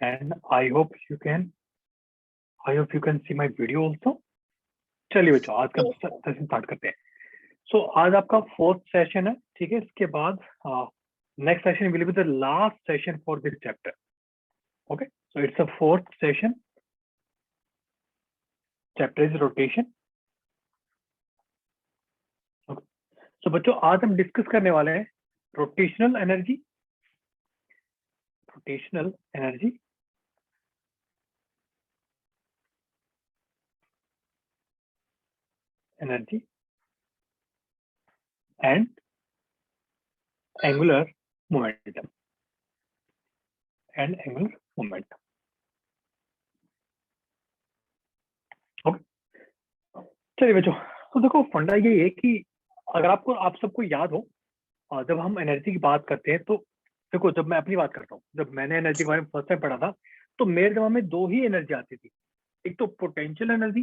and I hope you can see my video also. चलिए बच्चों आज का सेशन स्टार्ट करते हैं. सो आज आपका 4th सेशन है, ठीक है. इसके बाद next session will be the last session for this chapter. Okay, so it's a 4th सेशन. Chapter is rotation. Okay, so बच्चों आज हम डिस्कस करने वाले हैं rotational energy and angular momentum. Okay, चलिए बच्चों. तो देखो फंडा ये है कि अगर आप सबको याद हो, जब हम एनर्जी की बात करते हैं तो देखो, जब मैं अपनी बात करता हूँ, जब मैंने एनर्जी के बारे में फर्स्ट टाइम पढ़ा था तो मेरे दिमाग में 2 ही एनर्जी आती थी. एक तो potential energy,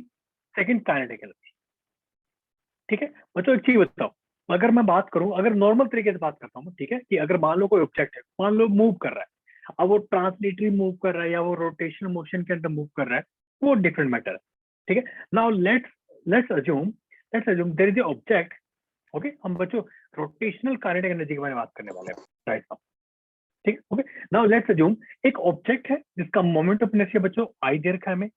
second kinetic energy. ठीक है बच्चों, एक चीज बताओ, अगर मैं बात करूं, अगर नॉर्मल तरीके से बात करता हूँ, ठीक है, कि अगर मान लो कोई ऑब्जेक्ट है, मान लो मूव कर रहा है, अब वो ट्रांसलेटरी मूव कर रहा है या वो रोटेशनल मोशन के अंदर मूव कर रहा है, वो डिफरेंट मैटर है. ठीक है, now let's assume there is a object. Okay, हम बच्चों रोटेशनल काइनेटिक एनर्जी के बारे में बात करने वाले हैं राइट नाउ. ठीक है, ओके, नाउ लेट्स अज्यूम एक ऑब्जेक्ट है जिसका मोमेंट ऑफ इनर्शिया बच्चों आई दे रखा है हमें.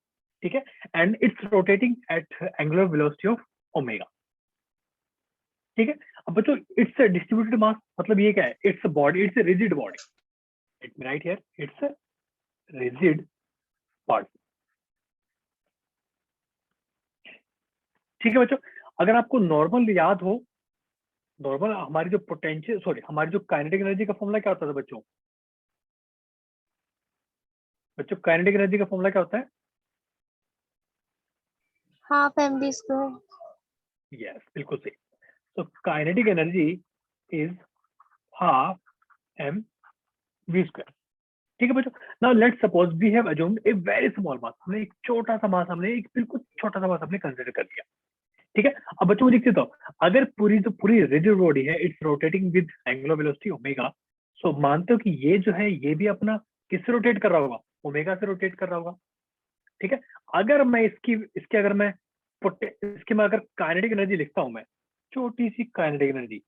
ठीक है, and it's rotating at angular velocity of omega. ठीक है, अब बच्चों इट्स अ डिस्ट्रीब्यूटेड मास, मतलब ये क्या है, it's a body, it's a rigid body. Let me right here, it's a rigid body. ठीक है बच्चों, अगर आपको नॉर्मल याद हो, नॉर्मल हमारी जो हमारी जो काइनेटिक एनर्जी का फॉर्मूला क्या होता था बच्चों काइनेटिक एनर्जी का फॉर्मूला क्या होता है? Half mv square. यस, बिल्कुल सही. तो kinetic energy is half M we square. ठीक है बच्चों, now let's suppose we have assumed a very small mass. हमने एक छोटा सा मास, बिल्कुल छोटा सा मास हमने कंसीडर कर लिया. ठीक है, अब बच्चों मुझे तो अगर पूरी रिजिड बॉडी है, it's rotating with angular velocity omega. So मानते हो कि ये जो है ये भी अपना किससे रोटेट कर रहा होगा? ओमेगा से रोटेट कर रहा होगा. ठीक है, अगर मैं इसके अगर काइनेटिक एनर्जी लिखता हूं, मैं छोटी सी काइनेटिक एनर्जी,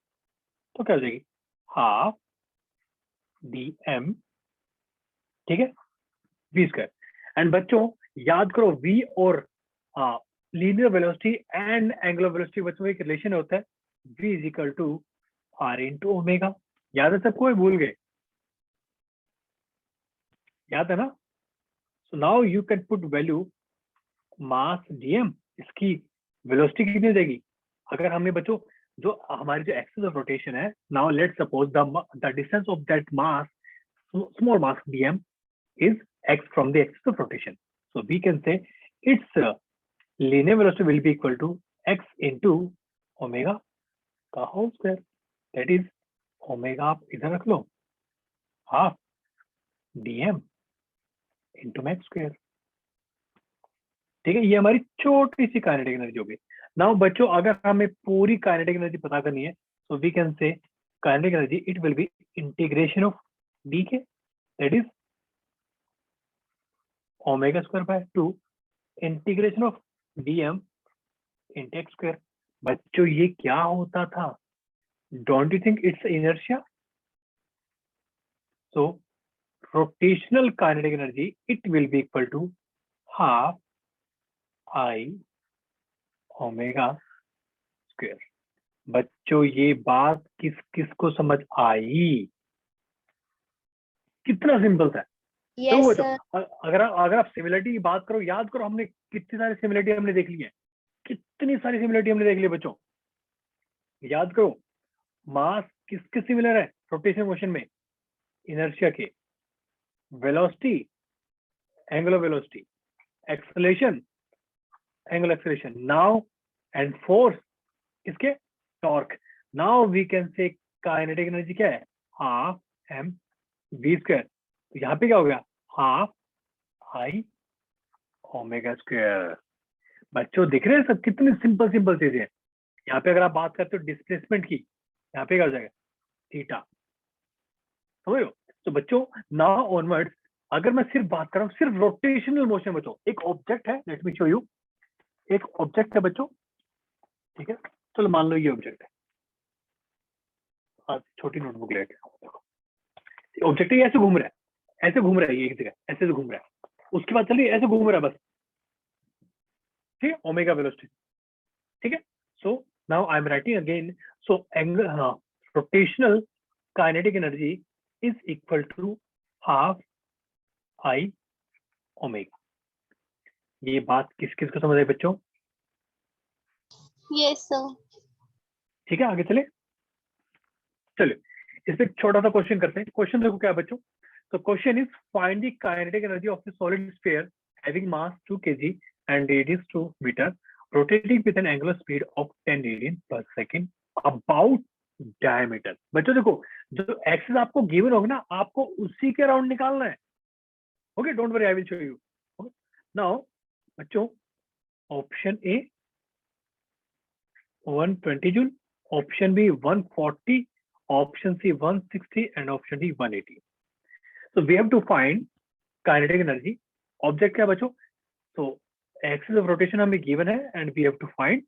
तो क्या हो जाएगी? Half d m. ठीक है, वी स्क्वायर. एंड बच्चों याद करो, वी और linear velocity and angular velocity बच्चों एक रिलेशन होता है, v is equal to r into omega. याद है सबको? भूल गए? याद है ना? So now you can put value mass dm. इसकी वेलोसिटी कितनी हो जाएगी? अगर हमने बच्चों जो हमारी जो एक्सिस ऑफ रोटेशन है, now let's suppose the distance of that mass, small mass dm is x from the axis of rotation. So we can say its linear velocity will be equal to x into omega का whole square. That is omega, आप इधर रख लो, half dm into max square. ठीक है, ये हमारी छोटी सी kinetic energy हो गई. नाउ बच्चों अगर हमें पूरी काइनेटिक एनर्जी पता करनी है, so we can say kinetic energy it will be integration of dk, that is omega square by 2 integration of dm into x square. बच्चों ये क्या होता था? Don't you think it's inertia? So rotational kinetic energy it will be equal to half I omega square. बच्चों ये बात किसको समझ आई? कितना सिंपल था. Yes, तो sir. अगर आप सिमिलरिटी की बात करो, याद करो हमने कितनी सारी सिमिलरिटी हमने देख ली है, कितनी सारी सिमिलरिटी हमने देख ली बच्चों. याद करो, मास किसके सिमिलर है रोटेशन मोशन में? इनर्शिया के. Velocity angular velocity, acceleration angular acceleration, now and force किसके? Torque. Now we can say kinetic energy क्या है? Half M we square. तो यहाँ पे क्या हो गया? Half I omega square. बच्चों दिख रहे हैं सब कितनी सिंपल चीजें हैं. यहाँ पे अगर आप बात करते हो डिस्प्लेसमेंट की, यहाँ पे क्या हो जाएगा? थीटा. समझ लो. तो बच्चों नाउ ऑनवर्ड्स अगर मैं सिर्फ बात कर रहा हूँ सिर्फ रोटेशनल मोशन बच्चों, एक ऑब्जेक्ट है, लेट मी शो यू, एक ऑब्जेक्ट है बच्चों, ठीक है, चलो मान लो ये ऑब्जेक्ट है, छोटी नोटबुक लेके ऑब्जेक्ट है, ऐसे घूम रहा है, ऐसे घूम रहा है, ये एक जगह ऐसे से घूम रहा है, उसके बाद चलिए ऐसे घूम रहा है बस, ठीक है, ओमेगा वेलोसिटी, ठीक है। So now I am writing again, so angle, हाँ, rotational kinetic energy is equal to half I omega. ये बात किस किस को समझ आई बच्चों? Yes sir. ठीक है, आगे चले, चलिए इस पे छोटा सा क्वेश्चन करते हैं। क्वेश्चन देखो क्या है बच्चों, तो question is find the kinetic energy of the solid sphere having mass 2 kg and radius 2 meter rotating with an angular speed of 10 radian per second about diameter। बच्चों देखो, जो एक्सिस आपको गिवन होगा ना, आपको उसी के अराउंड निकालना है। Okay, don't worry, I will show you. Now बच्चों, option A 120 joule, option B 140, option C 160 and option D 180. So we have to find kinetic energy. Object क्या बच्चों? So axis of rotation हमें given है and we have to find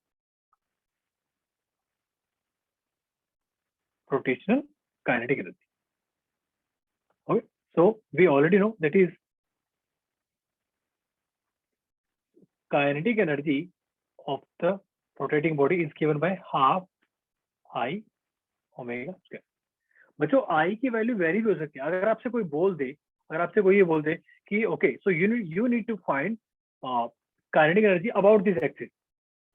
rotational kinetic energy. Okay, so we already know that is kinetic energy of the rotating body is given by half I omega square. बच्चों आई की value very भी हो सकती है। अगर आपसे कोई बोल दे, अगर आपसे कोई ये बोल दे कि okay so you need to find kinetic energy about this axis,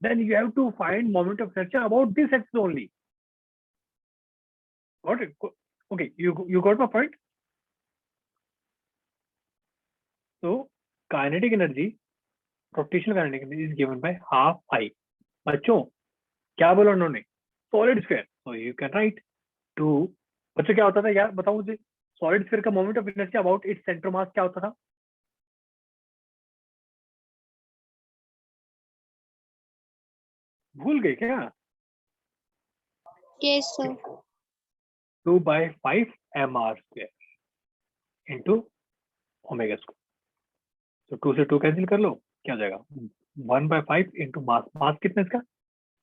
then you have to find moment of inertia about this axis only. Got it? Okay, you got my point? So kinetic energy, rotational kinetic energy is given by half I. बच्चों क्या बोला उन्होंने? Solid sphere, so you can write to, बच्चों क्या होता था यार बताओ मुझे, सॉलिड स्फीयर का moment of inertia about its centre mass क्या होता था? भूल गए क्या? Yes sir. 2/5 mr square into omega square. तो 2 से 2 कैंसिल कर लो, क्या हो जाएगा? 1/5 इंटू मास, मास कितना इसका?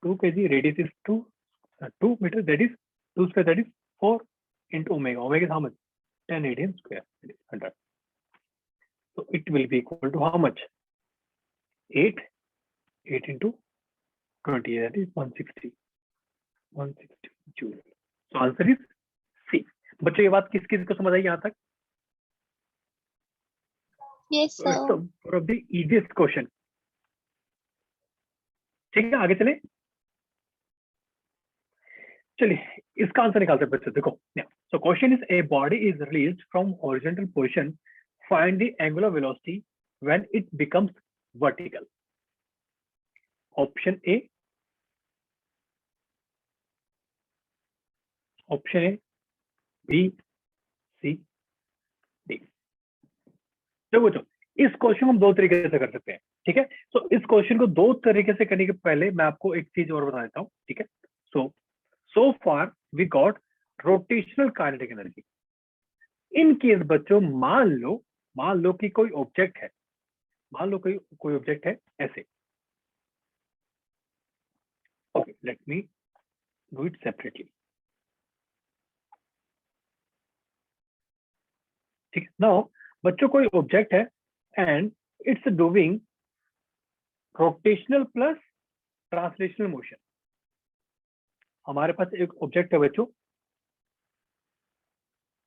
2 kg, radius is 2 metre, that is 2 square, that is 4 into omega, omega is how much? 10 radian square, that is 100. So it will be equal to how much? 8 into 20, that is 160 joule. So answer is C. बच्चों ये बात किस किस को समझ आई यहाँ तक? Yes So it's sir. one of the easiest question. ठीक है, आगे चले, चलिए इसका आंसर निकालते हैं बच्चों। देखो, so question is, a body is released from horizontal position, find the angular velocity when it becomes vertical. Option A, option A, B, C, D। देखो बच्चों, इस क्वेश्चन को हम दो तरीके से कर सकते हैं, ठीक है। सो इस क्वेश्चन को दो तरीके से करने के पहले मैं आपको एक चीज और बता देता हूँ, ठीक है। So far we got rotational kinetic energy. In case बच्चों मान लो कि कोई ऑब्जेक्ट है, मान लो कोई ऑब्जेक्ट है ऐसे, okay, let me do it separately, ठीक है। नाउ बच्चों कोई ऑब्जेक्ट है and it's doing rotational plus translational motion. हमारे पास एक ऑब्जेक्ट है बच्चों,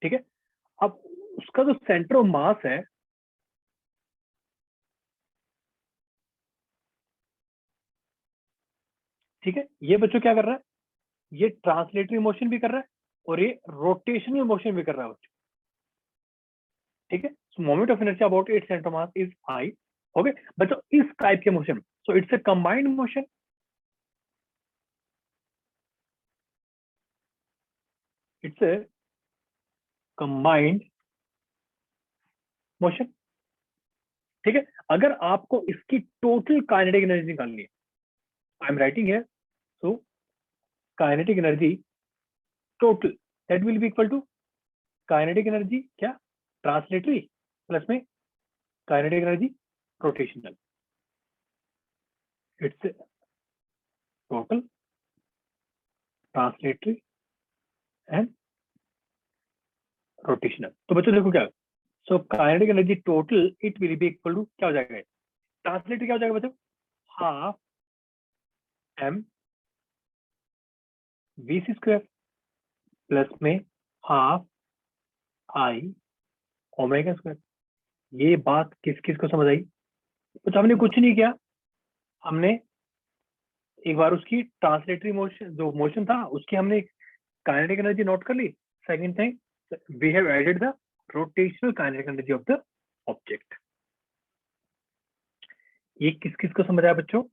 ठीक है। अब उसका जो सेंटर ऑफ मास है, ठीक है, ये बच्चों क्या कर रहा है? ये ट्रांसलेटरी मोशन भी कर रहा है और ये रोटेशनल मोशन भी कर रहा है बच्चों, ठीक है। सो moment of inertia about its centre mass is I. Okay बच्चों, इस टाइप के motion, so it's a combined motion, it's a combined motion, ठीक है। अगर आपको इसकी टोटल काइनेटिक एनर्जी निकालनी है, I am writing here, so kinetic energy total that will be equal to kinetic energy क्या? ट्रांसलेटरी प्लस में kinetic energy rotational, it's total translatory and rotational. तो बच्चों देखो क्या, so kinetic energy total it will be equal to क्या हो जाएगा, translatory क्या हो जाएगा बच्चों, half M v c square plus में हाफ आई ओमेगा स्क्वायर। ये बात किस किस को समझ आई? तो हमने कुछ नहीं किया, हमने एक बार उसकी ट्रांसलेटरी मोशन, जो मोशन था उसकी हमने काइनेटिक एनर्जी नोट कर ली। Second thing we have added the rotational kinetic energy of the object. ये किस किस को समझ आया बच्चों?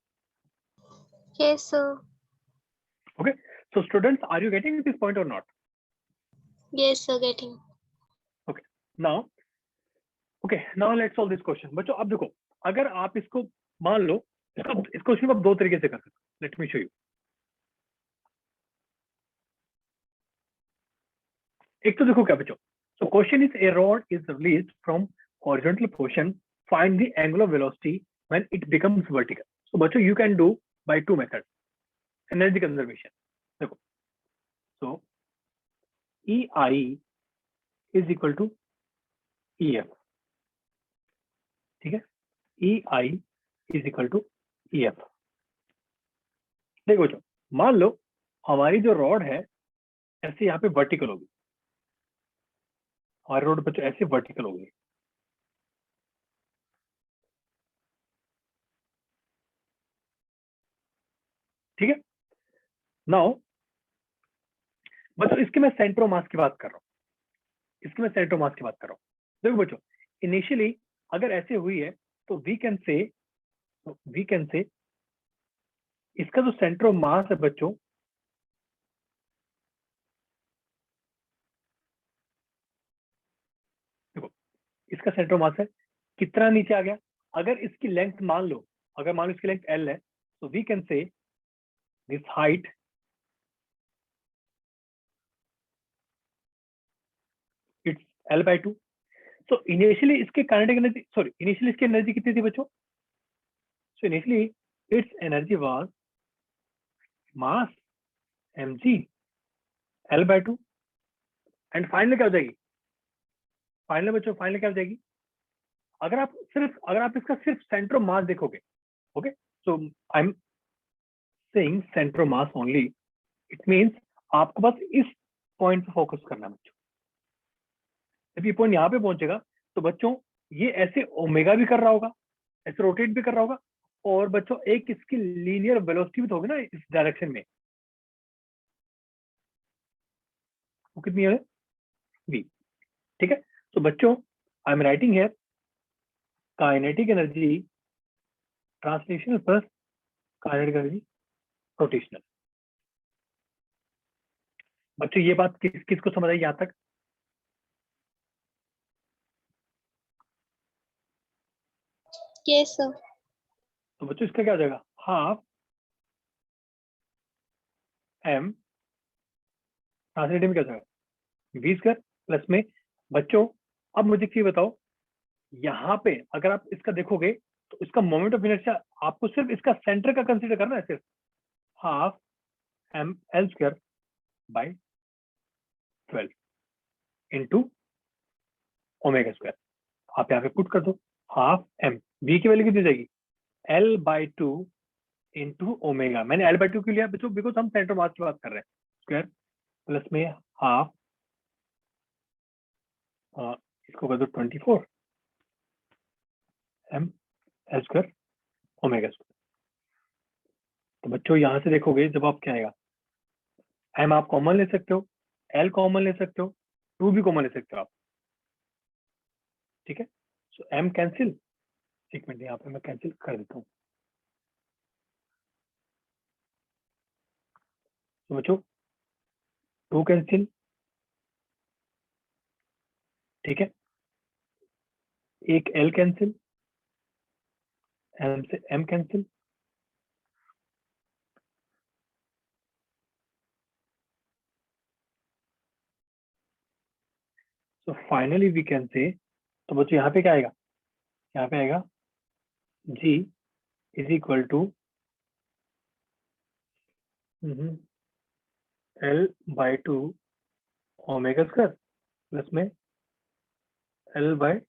Yes, sir. Okay, so students, are you getting this point or not? Yes, sir. Getting. now okay, now let's solve this question। बच्चों अब देखो, अगर आप इसको मान लो, इस क्वेश्चन को आप दो तरीके से कर सकते हो। Let me show you. एक तो देखो क्या बच्चों, so question is a rod is released from horizontal portion, find the angular velocity when it becomes vertical। so बच्चों you can do by two methods, energy conservation। देखो, so EI is equal to EF, ठीक है, EI is equal to EF। देखो बच्चों, मान लो हमारी जो rod है ऐसे यहाँ पे वर्टिकल होगी, हमारी रॉड बच्चों ऐसे वर्टिकल होगी, ठीक है। नाउ बच्चों इसके मैं सेंटर ऑफ मास की बात कर रहा हूँ, इसकी मैं सेंटर ऑफ मास की बात कर रहा हूँ। देखो बच्चों, इनिशियली अगर ऐसे हुई है तो वी कैन से इसका जो सेंटर ऑफ मास है बच्चों, देखो इसका सेंटर ऑफ मास है कितना नीचे आ गया। अगर इसकी लेंथ मान लो, अगर मान लो इसकी लेंथ L है, तो we can say this height it's L/2। So initially इसके काइनेटिक एनर्जी, सॉरी इनिशियली इसकी एनर्जी कितनी थी बच्चों? So initially it's energy was mass mg L/2 and final क्या हो जाएगी? फाइनल बच्चों, फाइनल क्या हो जाएगी? अगर आप इसका सिर्फ सेंटर ऑफ मास देखोगे, okay, so I am saying centre of mass only, it means आपको बस इस पॉइंट पे फोकस करना है बच्चों। जब ये पॉइंट यहाँ पे पहुंचेगा तो बच्चों ये ऐसे ओमेगा भी कर रहा होगा, ऐसे रोटेट भी कर रहा होगा, और बच्चों एक इसकी लीनियर वेलोसिटी भी तो होगी ना इस डायरेक्शन में, वो कितनी है? v, ठीक है। तो बच्चों आई am writing here kinetic energy translational plus kinetic energy rotational. बच्चों ये बात किस किस को समझ आई यहाँ तक? Yes, sir. तो बच्चों इसका क्या हो जाएगा, हाफ एम ट्रांसलेटिव में क्या हो जाएगा, वी स्क्वायर प्लस में बच्चों, अब मुझे क्या बताओ, यहाँ पे अगर आप इसका देखोगे तो इसका मोमेंट ऑफ इनर्शिया आपको सिर्फ इसका सेंटर का कंसीडर करना है, सिर्फ half m L square by 12 into omega square. आप यहाँ पे पुट कर दो, हाफ एम, वी की वैल्यू कितनी जाएगी, L/2 इंटू ओमेगा। मैंने L/2 क्यों लिया बच्चों, बिकॉज हम सेंटर मास की बात कर रहे हैं, स्क्वायर प्लस में हाफ, इसको कर दो 24 m L square omega square. तो बच्चों यहाँ से देखोगे जब आप क्या आएगा, एम आप कॉमन ले सकते हो, एल कॉमन ले सकते हो, 2 भी कॉमन ले सकते हो आप, ठीक है। सो एम कैंसिल, एक मिनट यहाँ पे मैं कैंसिल कर देता हूँ। तो बच्चों 2 कैंसिल, ठीक है, एक एल कैंसिल, एम से m cancel, so finally we can say, तो बच्चों यहाँ पे क्या आएगा, यहाँ पे आएगा G is equal to L/2 omega square plus M L/12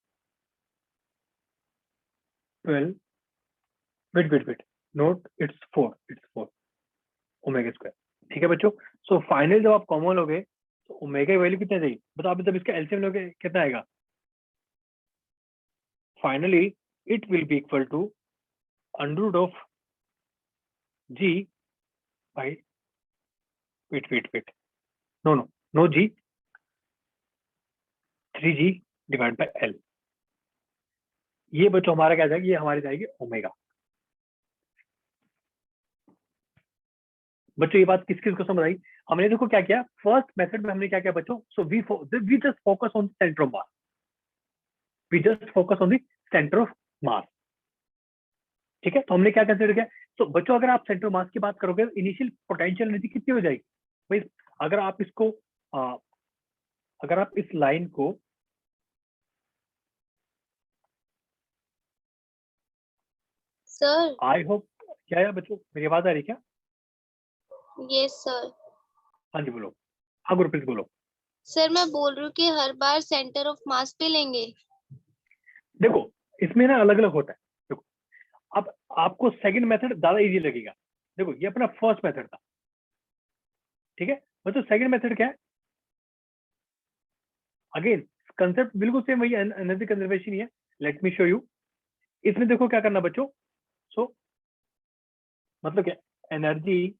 wait not it's 4 omega square. ठीक है बच्चों, सो फाइनल जब आप कॉमन लोगे तो ओमेगा की वैल्यू कितना चाहिए बताओ, आप जब इसका एलसीएम लोगे कितना आएगा, finally it will be equal to under of G by wait no G 3G divide by L। ये बच्चों हमारा क्या जाएगा, ये हमारी जाएगी ओमेगा। बच्चों ये बात किस किस को समझ आई, हमने देखो क्या किया फर्स्ट मेथड में, हमने क्या किया बच्चों, so we just focus on centre of mass, we just focus on the centre of mass. ठीक है, तो हमने क्या कंसीडर किया, तो बच्चों अगर आप सेंटर ऑफ मास की बात करोगे इनिशियल पोटेंशियल एनर्जी कितनी हो जाएगी भाई, अगर आप इसको अगर आप इस लाइन को सर। आई होप क्या बच्चों मेरी आवाज आ रही क्या, यस सर। हाँ जी बोलो, हाँ गुरप्रीत बोलो। सर मैं बोल रही हूँ कि हर बार सेंटर ऑफ मास पे लेंगे। देखो इसमें ना अलग अलग होता है, देखो अब आपको सेकंड मेथड ज्यादा इजी लगेगा। देखो ये अपना फर्स्ट मेथड था, ठीक है बच्चों, सेकंड मेथड क्या है, अगेन कंसेप्ट बिल्कुल सेम वही एनर्जी कंजर्वेशन ही है। लेट मी शो यू, इसमें देखो क्या करना बच्चों, सो मतलब क्या, एनर्जी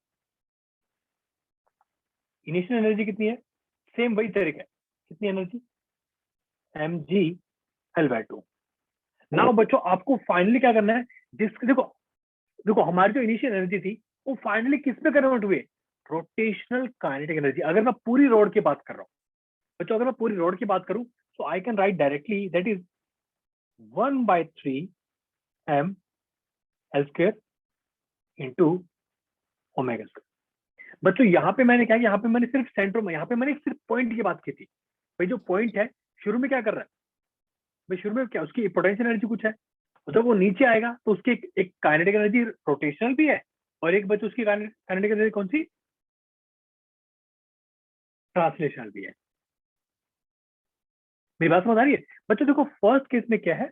इनिशियल एनर्जी कितनी है, सेम वही तरीका है, कितनी एनर्जी mg/L/2। नाउ बच्चों आपको फाइनली क्या करना है, देखो हमारी जो इनिशियल एनर्जी थी वो फाइनली किस में कन्वर्ट हुई, रोटेशनल काइनेटिक एनर्जी। अगर मैं पूरी रोड की बात कर रहा हूँ बच्चों, अगर मैं पूरी रोड की बात करूं तो आई can right directly that is 1/3 m/L² into omega square. बच्चों यहाँ पे मैंने क्या, यहाँ पे मैंने सिर्फ सेंटर में, यहाँ पे मैंने सिर्फ पॉइंट की बात की थी भाई, जो पॉइंट है शुरू में क्या कर रहा है भाई, शुरू में क्या उसकी पोटेंशियल एनर्जी कुछ है, जब वो नीचे आएगा तो उसकी एक काइनेटिक एनर्जी रोटेशनल भी है, और एक बच्चों उसकी काइनेटिक एनर्जी कौन सी, ट्रांसलेशनल भी है। मेरी बात समझ आ रही है बच्चों, देखो फर्स्ट केस में क्या है,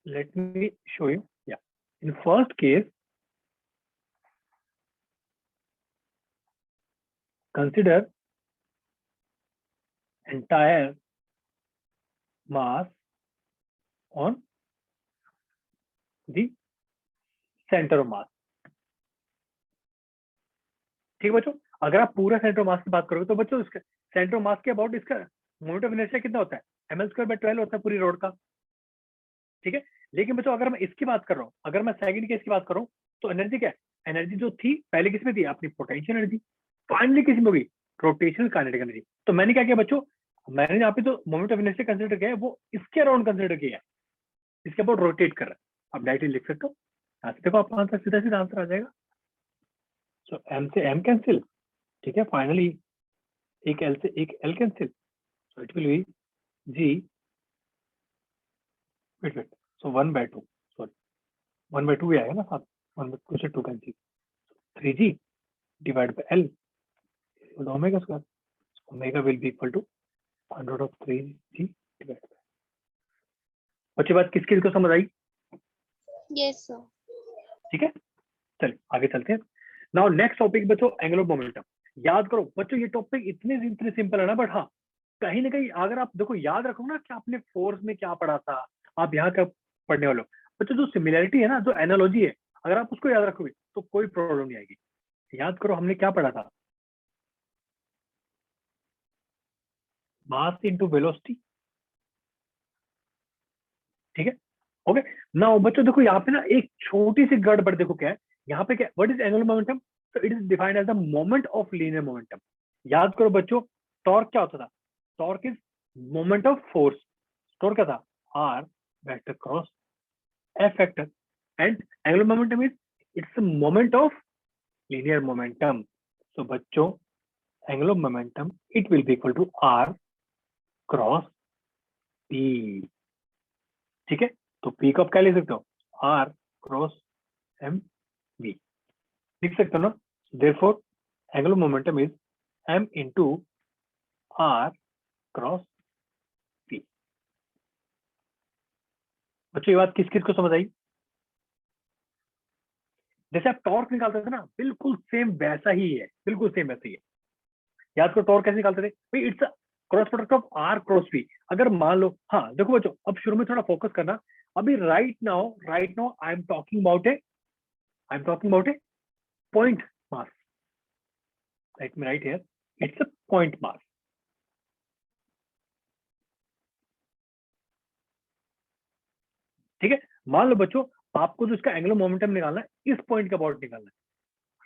लेट मी शो यू, या in first case consider entire mass on the center of mass। ठीक है बच्चों, अगर आप पूरा सेंटर ऑफ मास की बात करोगे तो बच्चों इसका सेंटर ऑफ मास के अबाउट इसका मोमेंट ऑफ इनर्शिया कितना होता है, ml²/12 होता है पूरी रोड का। ठीक है, लेकिन बच्चों अगर मैं इसकी बात कर रहा हूँ, अगर मैं सेकंड केस की बात कर रहा हूँ तो एनर्जी क्या है, एनर्जी जो थी पहले किसमें थी, अपनी पोटेंशियल एनर्जी, फाइनली किस में होगी, रोटेशनल काइनेटिक एनर्जी। तो मैंने क्या किया बच्चों, मैंने यहाँ पे जो मोमेंट ऑफ इनर्शिया कंसिडर किया है वो इसके अराउंड कंसिडर किया है, इसके अबाउट रोटेट कर रहा है। आप डायरेक्टली लिख सकते हो, यहाँ से देखो आपका आंसर सीधा सीधा आंसर आ जाएगा। सो m से m कैंसिल, ठीक है, फाइनली एक l से एक l cancel, so it will be g wait so 1/2, sorry 1/2 ही आएगा ना साथ, 1/2 से 2 cancel, 3g divide by l omega square, omega will be equal to under of 3g divide by. बच्चे बात किस किस को समझ आई, यस सर। ठीक है, चलिए आगे चलते हैं। नाउ नेक्स्ट टॉपिक बच्चों एंगुलर मोमेंटम। याद करो बच्चों ये टॉपिक इतने सिंपल है ना, बट हाँ कहीं ना कहीं अगर आप देखो याद रखो ना कि आपने फोर्स में क्या पढ़ा था, आप यहाँ का पढ़ने वाले हो बच्चों, जो सिमिलरिटी है ना, जो एनालॉजी है, अगर आप उसको याद रखोगे तो कोई प्रॉब्लम नहीं आएगी। याद करो हमने क्या पढ़ा था, मास इनटू वेलोसिटी। ठीक है, ओके। नाउ बच्चों देखो यहाँ पे ना एक छोटी सी गड़बड़, देखो क्या है यहाँ पे, क्या व्हाट इज एंगुलर मोमेंटम, तो it is defined as the moment of linear momentum. याद करो बच्चों टॉर्क क्या होता था, torque is moment of force, torque क्या था, R vector cross F vector, and angular momentum is its moment of linear momentum. तो बच्चों angular momentum it will be equal to R cross P. ठीक है, तो पी को आप क्या लिख सकते हो, आर क्रॉस एम वी लिख सकते हो ना। Therefore angular momentum is M into R cross P. बच्चों ये बात किस किस को समझ आई? जैसे आप टॉर्क निकालते थे ना, बिल्कुल सेम वैसा ही है, बिल्कुल सेम वैसा ही है। याद करो टॉर्क कैसे निकालते थे भाई, it's cross product of R cross P. अगर मान लो, हाँ देखो बच्चों, अब शुरू में थोड़ा फोकस करना। अभी right now I am talking about A point mass. Let me right here, it's a point mass. ठीक है, मान लो बच्चों, आपको जो इसका एंगुलर मोमेंटम निकालना है, इस पॉइंट के अबाउट निकालना है,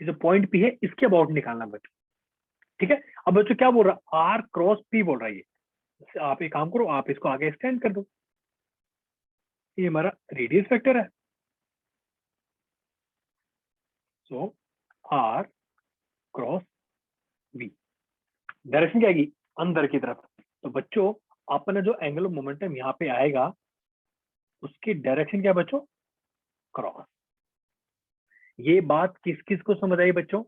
ये जो पॉइंट पी है इसके अबाउट निकालना है बच्चों। ठीक है, अब बच्चों क्या बोल रहा है, आर क्रॉस पी बोल रहा है ये। आप एक काम करो, आप इसको आगे एक्सटेंड कर दो, ये हमारा रेडियस वेक्टर है। सो आर क्रॉस वी, डायरेक्शन क्या आएगी, अंदर की तरफ। तो बच्चों अपना जो एंगुलर मोमेंटम यहाँ पे आएगा, उसकी डायरेक्शन क्या बच्चों, क्रॉस। ये बात किस किस को समझ आई बच्चों?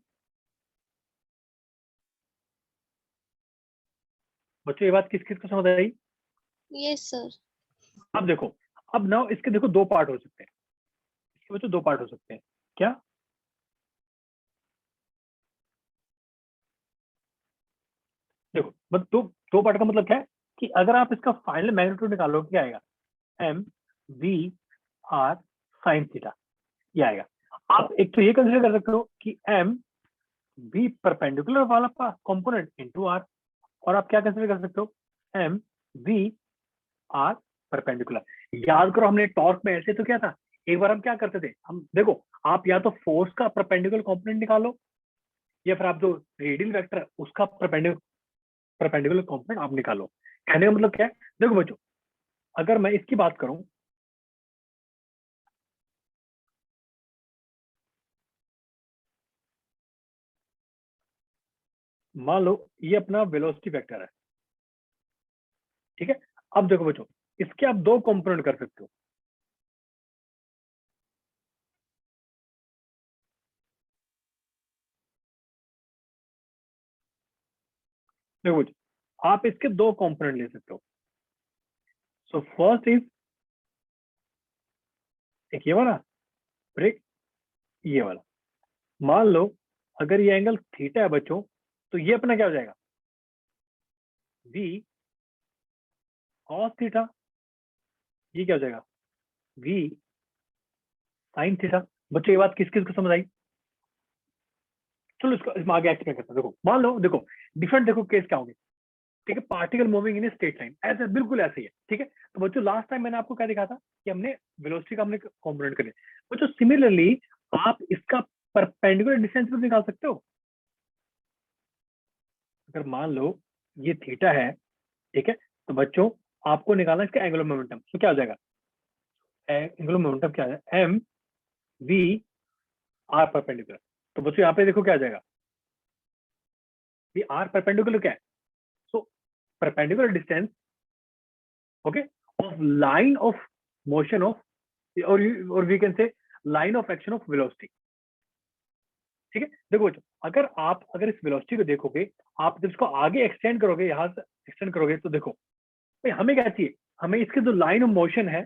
बच्चों ये बात किस किस को समझ आई? Yes sir. अब देखो, अब ना इसके देखो दो पार्ट हो सकते हैं, इसके बच्चों दो पार्ट हो सकते हैं। क्या? देखो मतलब दो दो पार्ट का मतलब क्या है कि अगर आप इसका फाइनल मैग्नीट्यूड निकालोगे क्या आएगा, M V R sine theta, ये आएगा। आप एक तो ये कंसिडर कर सकते हो कि एम वी परपेंडिकुलर वाला कंपोनेंट इनटू आर, और आप क्या कंसिडर कर सकते हो, एम वी आर परपेंडिकुलर। याद करो हमने टॉर्क में ऐसे तो क्या था, एक बार हम क्या करते थे, हम देखो आप या तो फोर्स का परपेंडिकुलर कंपोनेंट निकालो, या फिर आप जो रेडियल वेक्टर है उसका परपेंडिकुलर कंपोनेंट आप निकालो। कहने का मतलब क्या है, देखो बच्चों अगर मैं इसकी बात करूं, मान लो ये अपना वेलोसिटी वेक्टर है। ठीक है, अब देखो बच्चों, इसके आप दो कंपोनेंट कर सकते हो। देखो बच्चों, आप इसके दो कंपोनेंट ले सकते हो। सो फर्स्ट इज एक ये वाला, और एक ये वाला। मान लो अगर ये एंगल थीटा है बच्चों, तो ये अपना क्या हो जाएगा, वी कॉस थीटा। ये क्या हो जाएगा, वी साइन थीटा। बच्चों ये बात किस किस को समझ आई? चलो इसमें आगे एक्सप्लेन करते हैं। देखो मान लो, देखो डिफरेंट, देखो केस क्या होंगे। ठीक है, particle moving in straight line, ऐसे बिल्कुल ऐसे ही है। ठीक है, तो बच्चों लास्ट टाइम मैंने आपको क्या दिखा था कि हमने वेलोसिटी का हमने कंपोनेंट करे। बच्चों सिमिलरली आप इसका परपेंडिकुलर डिस्टेंस भी निकाल सकते हो। अगर मान लो ये थीटा है, ठीक है, तो बच्चों आपको निकालना है इसका एंगुलर मोमेंटम। तो क्या हो जाएगा, एंगुलर मोमेंटम क्या है, एम वी आर परपेंडिकुलर। तो बच्चों यहाँ पे देखो क्या आ जाएगा, वी आर परपेंडिकुलर क्या है, so perpendicular distance, okay, of line of motion of, और we can say line of action of velocity. ठीक है, देखो बच्चों अगर इस वेलोसिटी को देखोगे, आप जब इसको आगे एक्सटेंड करोगे, यहाँ से एक्सटेंड करोगे, तो देखो भाई हमें क्या चाहिए, हमें इसके जो लाइन ऑफ मोशन है,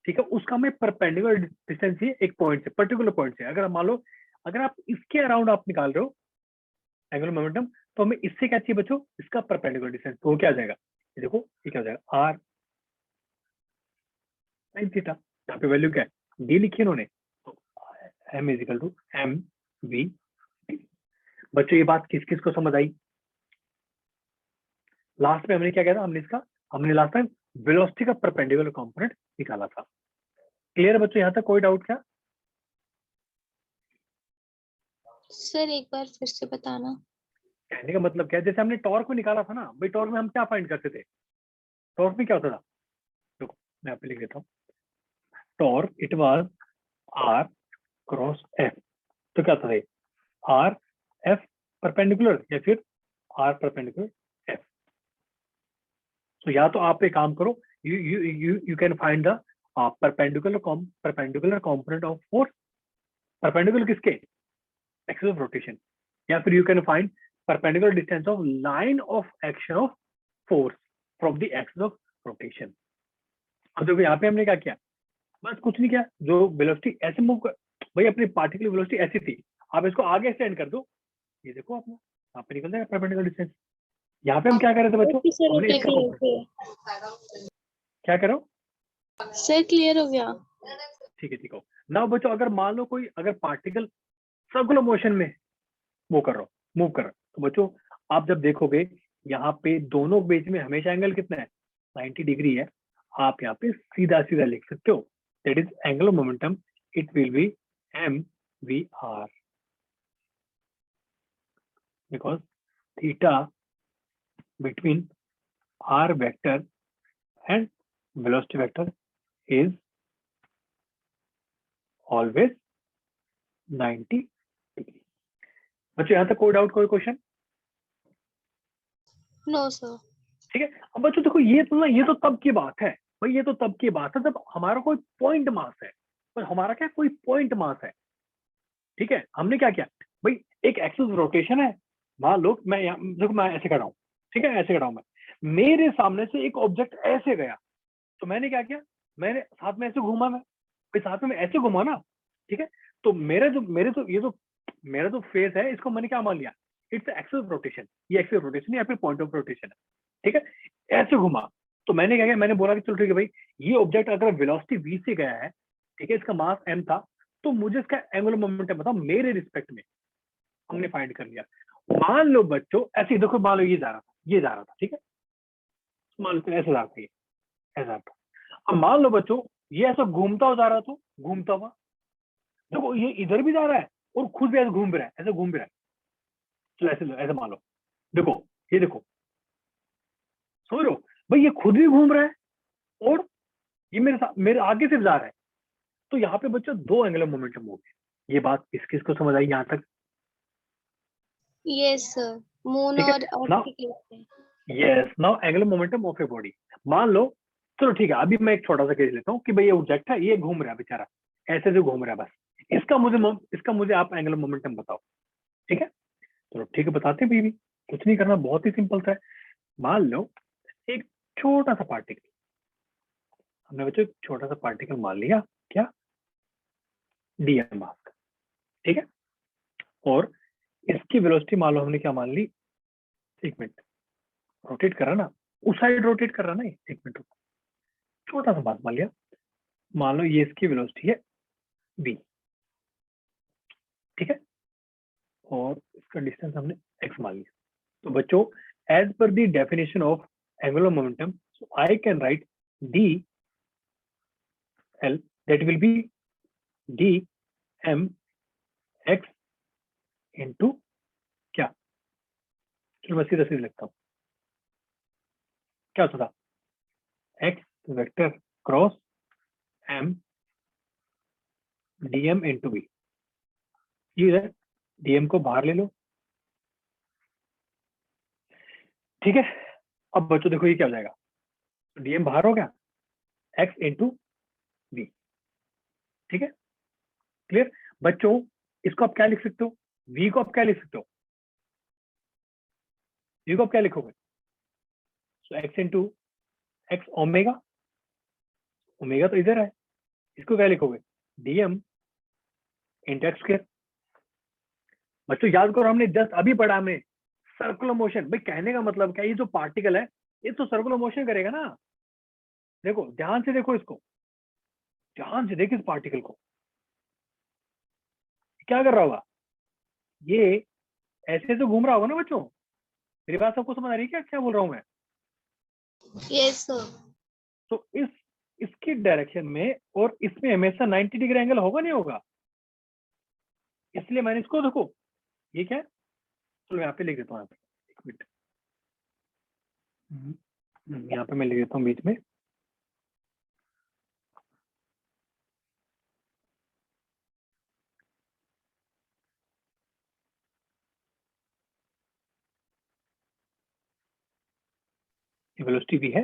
ठीक है, उसका हमें परपेंडिकुलर डिस्टेंस चाहिए एक पॉइंट से, पर्टिकुलर पॉइंट से। अगर मान लो अगर आप इसके अराउंड आप निकाल रहे हो एंगुलर मोमेंटम, तो हमें इससे क्या चाहिए बच्चों, इसका परपेंडिकुलर डिस्टेंस। तो वो क्या आ जाएगा, ये देखो ये क्या हो जाएगा, आर साइन थीटा। यहाँ पे वैल्यू क्या है, डी लिखी इन्होंने, तो M is equal to M V. बच्चों ये बात किस किस को समझ आई? लास्ट में हमने क्या किया था, हमने लास्ट टाइम वेलोसिटी का परपेंडिकुलर कंपोनेंट निकाला था। क्लियर बच्चों, यहाँ तक कोई डाउट क्या? सर एक बार फिर से बताना। कहने का मतलब क्या है, जैसे हमने टॉर्क में निकाला था ना भाई, टॉर्क में हम क्या फाइंड करते थे, टॉर्क में क्या होता था, देखो मैं यहाँ पे लिख देता हूँ, torque it was R cross F. तो क्या होता है, आर एफ परपेंडिकुलर, या फिर आर परपेंडिकुलर एफ। तो या तो आप एक काम करो, you you you you can find the perpendicular component of force, perpendicular किसके, एक्सिस ऑफ रोटेशन, या फिर you can find perpendicular distance of line of action of force from the axis of rotation. अब देखो यहाँ पे हमने क्या किया, बस कुछ नहीं किया, जो वेलोसिटी ऐसे मूव कर, भाई अपनी पार्टिकुलर वेलोसिटी ऐसी थी, आप इसको आगे एक्सटेंड कर दो, ये देखो आपने यहाँ पे निकल जाएगा परपेंडिकुलर डिस्टेंस। यहाँ पे हम क्या कर रहे थे बच्चों, हमने इसका क्या करो, सर क्लियर हो गया। ठीक है। नाउ बच्चों अगर मान लो कोई अगर पार्टिकल सर्कुलर मोशन में मूव कर रहा तो बच्चों आप जब देखोगे यहाँ पे दोनों बीच में हमेशा एंगल कितना है, 90 डिग्री है। आप यहाँ पे सीधा सीधा लिख सकते हो, that is angular momentum, it will be mvr, because theta between r vector and velocity vector is always 90 degree। बच्चों यहाँ तक कोई डाउट, कोई क्वेश्चन? No sir. ठीक है। अब बच्चों देखो ये तो तब की बात है भाई, ये तो तब की बात है जब हमारा कोई पॉइंट मास है, पर हमारा क्या कोई पॉइंट मास है। ठीक है, हमने क्या किया भाई, एक एक्सिस रोटेशन है, मान लो मैं देखो मैं ऐसे कर रहा हूँ, ठीक है, ऐसे कर रहा हूँ मैं, मेरे सामने से एक ऑब्जेक्ट ऐसे गया, तो मैंने क्या किया, मैंने साथ में ऐसे घूमा, मैं भाई साथ में मैं ऐसे घुमा ना, ठीक है, तो मेरा जो फेस है इसको मैंने क्या मान लिया, इट्स एक्सिस रोटेशन, ये एक्सिस रोटेशन या फिर पॉइंट ऑफ रोटेशन है। ठीक है, ऐसे घुमा, तो मैंने क्या किया, मैंने बोला कि चलो ठीक है भाई, ये ऑब्जेक्ट अगर वेलोसिटी v से गया है, ठीक है, इसका मास m था, तो मुझे इसका एंगुलर मोमेंटम बताओ मेरे रिस्पेक्ट में, हमने फाइंड कर लिया। मान लो बच्चों ऐसे देखो, मान लो ये जा रहा था, ठीक है, मान लो ऐसे जा रहा था, ये ऐसा था। अब मान लो बच्चों ये ऐसा घूमता हुआ जा रहा, तो घूमता हुआ देखो ये इधर भी जा रहा है और खुद भी ऐसे घूम भी रहा है, ऐसे घूम भी रहा है। चलो ऐसे मान लो, देखो ये देखो, समझ रहे हो भाई, ये खुद भी घूम रहा है और ये मेरे आगे से जा रहा है, तो यहाँ पे बच्चों दो एंगुलर मोमेंटम हो गए। ये बात किसको समझ आई यहाँ तक? यस सर, मून ठीक है और अर्थ नाउ, के केस में। Yes now angular momentum of a body, मान लो, चलो ठीक है, अभी मैं एक छोटा सा केस लेता हूँ कि भाई ये ऑब्जेक्ट है, ये घूम रहा है बेचारा, ऐसे से घूम रहा है, बस इसका मुझे आप एंगुलर मोमेंटम बताओ। ठीक है, चलो ठीक है, बताते हैं बीवी, कुछ नहीं करना, बहुत ही सिंपल सा है। मान लो एक छोटा सा पार्टिकल, हमने बच्चों एक छोटा सा पार्टिकल मान लिया, क्या, डीएम मास का, ठीक है, और इसकी वेलोसिटी मान लो हमने क्या मान ली, एक मिनट, रोटेट कर रहा ना, उस साइड रोटेट कर रहा ना, एक मिनट रुको, छोटा सा बात मान लिया, मान लो ये इसकी वेलोसिटी है v, ठीक है, और इसका डिस्टेंस हमने x मान लिया। तो बच्चों as per the definition of angular momentum, so I can write D L, that will be D M X into क्या, चलो मैं सीधा सीधा लिखता हूँ, क्या होता था, X vector cross M DM into V, ये डीएम को बाहर ले लो, ठीक है। अब बच्चों देखो ये क्या हो जाएगा, डीएम बाहर हो गया, एक्स इंटू वी, ठीक है, क्लियर बच्चों। इसको आप क्या लिख सकते हो, v को आप क्या लिख सकते हो, v को आप क्या लिखोगे, सो x into x omega, omega तो इधर है, इसको क्या लिखोगे, डीएम इंटू एक्स स्क्वायर। बच्चों याद करो हमने जस्ट अभी पढ़ा, हमने सर्कुलर मोशन, भाई कहने का मतलब क्या, ये जो पार्टिकल है ये तो सर्कुलर मोशन करेगा ना, देखो ध्यान से देखो इसको, ध्यान से देखो इस पार्टिकल को, क्या कर रहा होगा, ये ऐसे ऐसे घूम रहा होगा ना बच्चों, मेरी बात सबको समझ आ रही है क्या, क्या बोल रहा हूँ मैं? Yes sir. तो इसकी डायरेक्शन में और इसमें हमेशा 90 डिग्री एंगल होगा नहीं होगा, इसलिए मैंने इसको देखो, ये क्या है, चलो यहाँ पे लिख देता हूँ, यहाँ पे एक मिनट, यहाँ पे मैं लिख देता हूँ बीच में, वेलोसिटी भी है,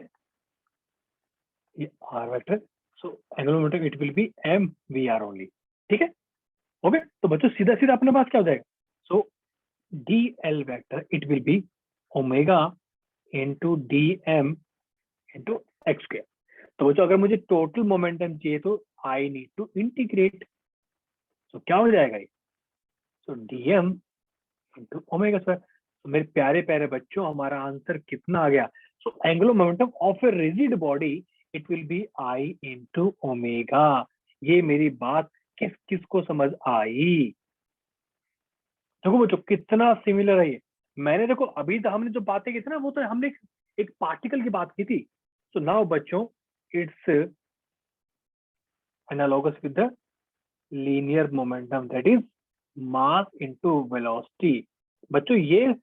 ये R vector, so angular momentum it will be mvr only, ठीक है। ओके, तो बच्चों सीधा सीधा अपने पास क्या हो जाएगा, सो dl vector it will B omega into dm into x square. तो बच्चों अगर मुझे टोटल मोमेंटम चाहिए तो आई नीड टू इंटीग्रेट, तो क्या हो जाएगा ये, सो dm इंटू ओमेगा स्क्वायर। तो मेरे प्यारे प्यारे बच्चों हमारा आंसर कितना आ गया, so angular momentum of a rigid body it will be I into omega. ये मेरी बात किस किस को समझ आई, देखो बच्चों कितना सिमिलर है ये। मैंने देखो अभी तो हमने जो बातें की थी ना वो तो हमने एक पार्टिकल की बात की थी। सो नाउ बच्चों it's analogous with the linear momentum that is mass into velocity. बच्चों ये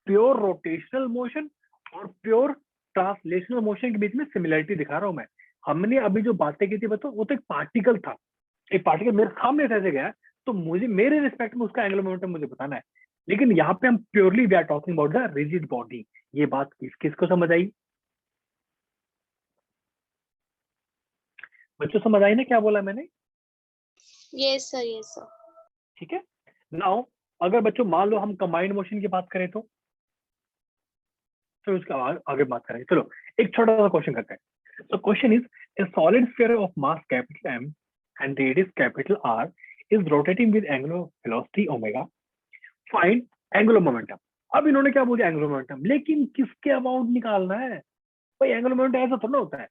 प्योर रोटेशनल मोशन और प्योर ट्रांसलेशनल मोशन के बीच में सिमिलरिटी दिखा रहा हूं मैं। हमने अभी जो बातें की थी बच्चों वो तो एक पार्टिकल था, एक पार्टिकल मेरे सामने से ऐसे गया, तो मुझे मेरे रिस्पेक्ट में उसका एंगुलर मोमेंटम मुझे बताना है। लेकिन यहाँ पे हम purely we are talking about the rigid body. ये बात किस किस को समझ आई बच्चों, समझ आई ना क्या बोला मैंने, यस सर, यस सर। ठीक है। नाउ अगर बच्चों मान लो हम कंबाइंड मोशन की बात करें तो फिर उसका आगे बात करेंगे। चलो एक छोटा सा क्वेश्चन करते हैं। So question is, a solid sphere of mass capital M and radius capital R is rotating with angular velocity omega. Find angular momentum. अब इन्होंने क्या बोला एंगुलर मोमेंटम, लेकिन किसके अबाउट निकालना है भाई, एंगुलर मोमेंटम ऐसा थोड़ा होता है,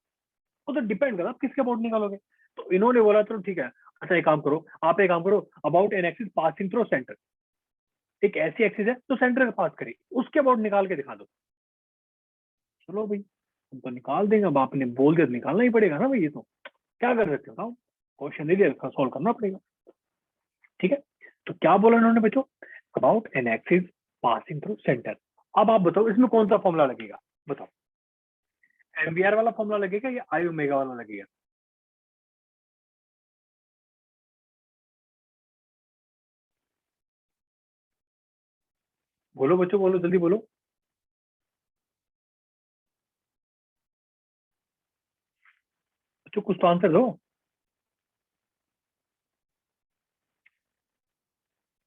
वो तो डिपेंड करता है आप किसके अबाउट निकालोगे। तो इन्होंने बोला चलो ठीक है, अच्छा एक काम करो, आप एक काम करो, about an axis passing through centre, एक ऐसी एक्सिस है तो सेंटर का पास करेगी, उसके अबाउट निकाल के दिखा दो। चलो भाई हम तो निकाल देंगे, अब आपने बोल दिया तो निकालना ही पड़ेगा ना भाई, ये तो क्या कर सकते हो, क्वेश्चन दे दिया सॉल्व करना पड़ेगा, ठीक है। तो क्या बोला उन्होंने बच्चों, about an axis passing through centre. अब आप बताओ इसमें कौन सा फॉर्मूला लगेगा, बताओ एमवीआर वाला फॉर्मूला लगेगा या आई ओमेगा वाला लगेगा, बोलो बच्चों बोलो जल्दी बोलो। बच्चों कुछ तो आंसर दो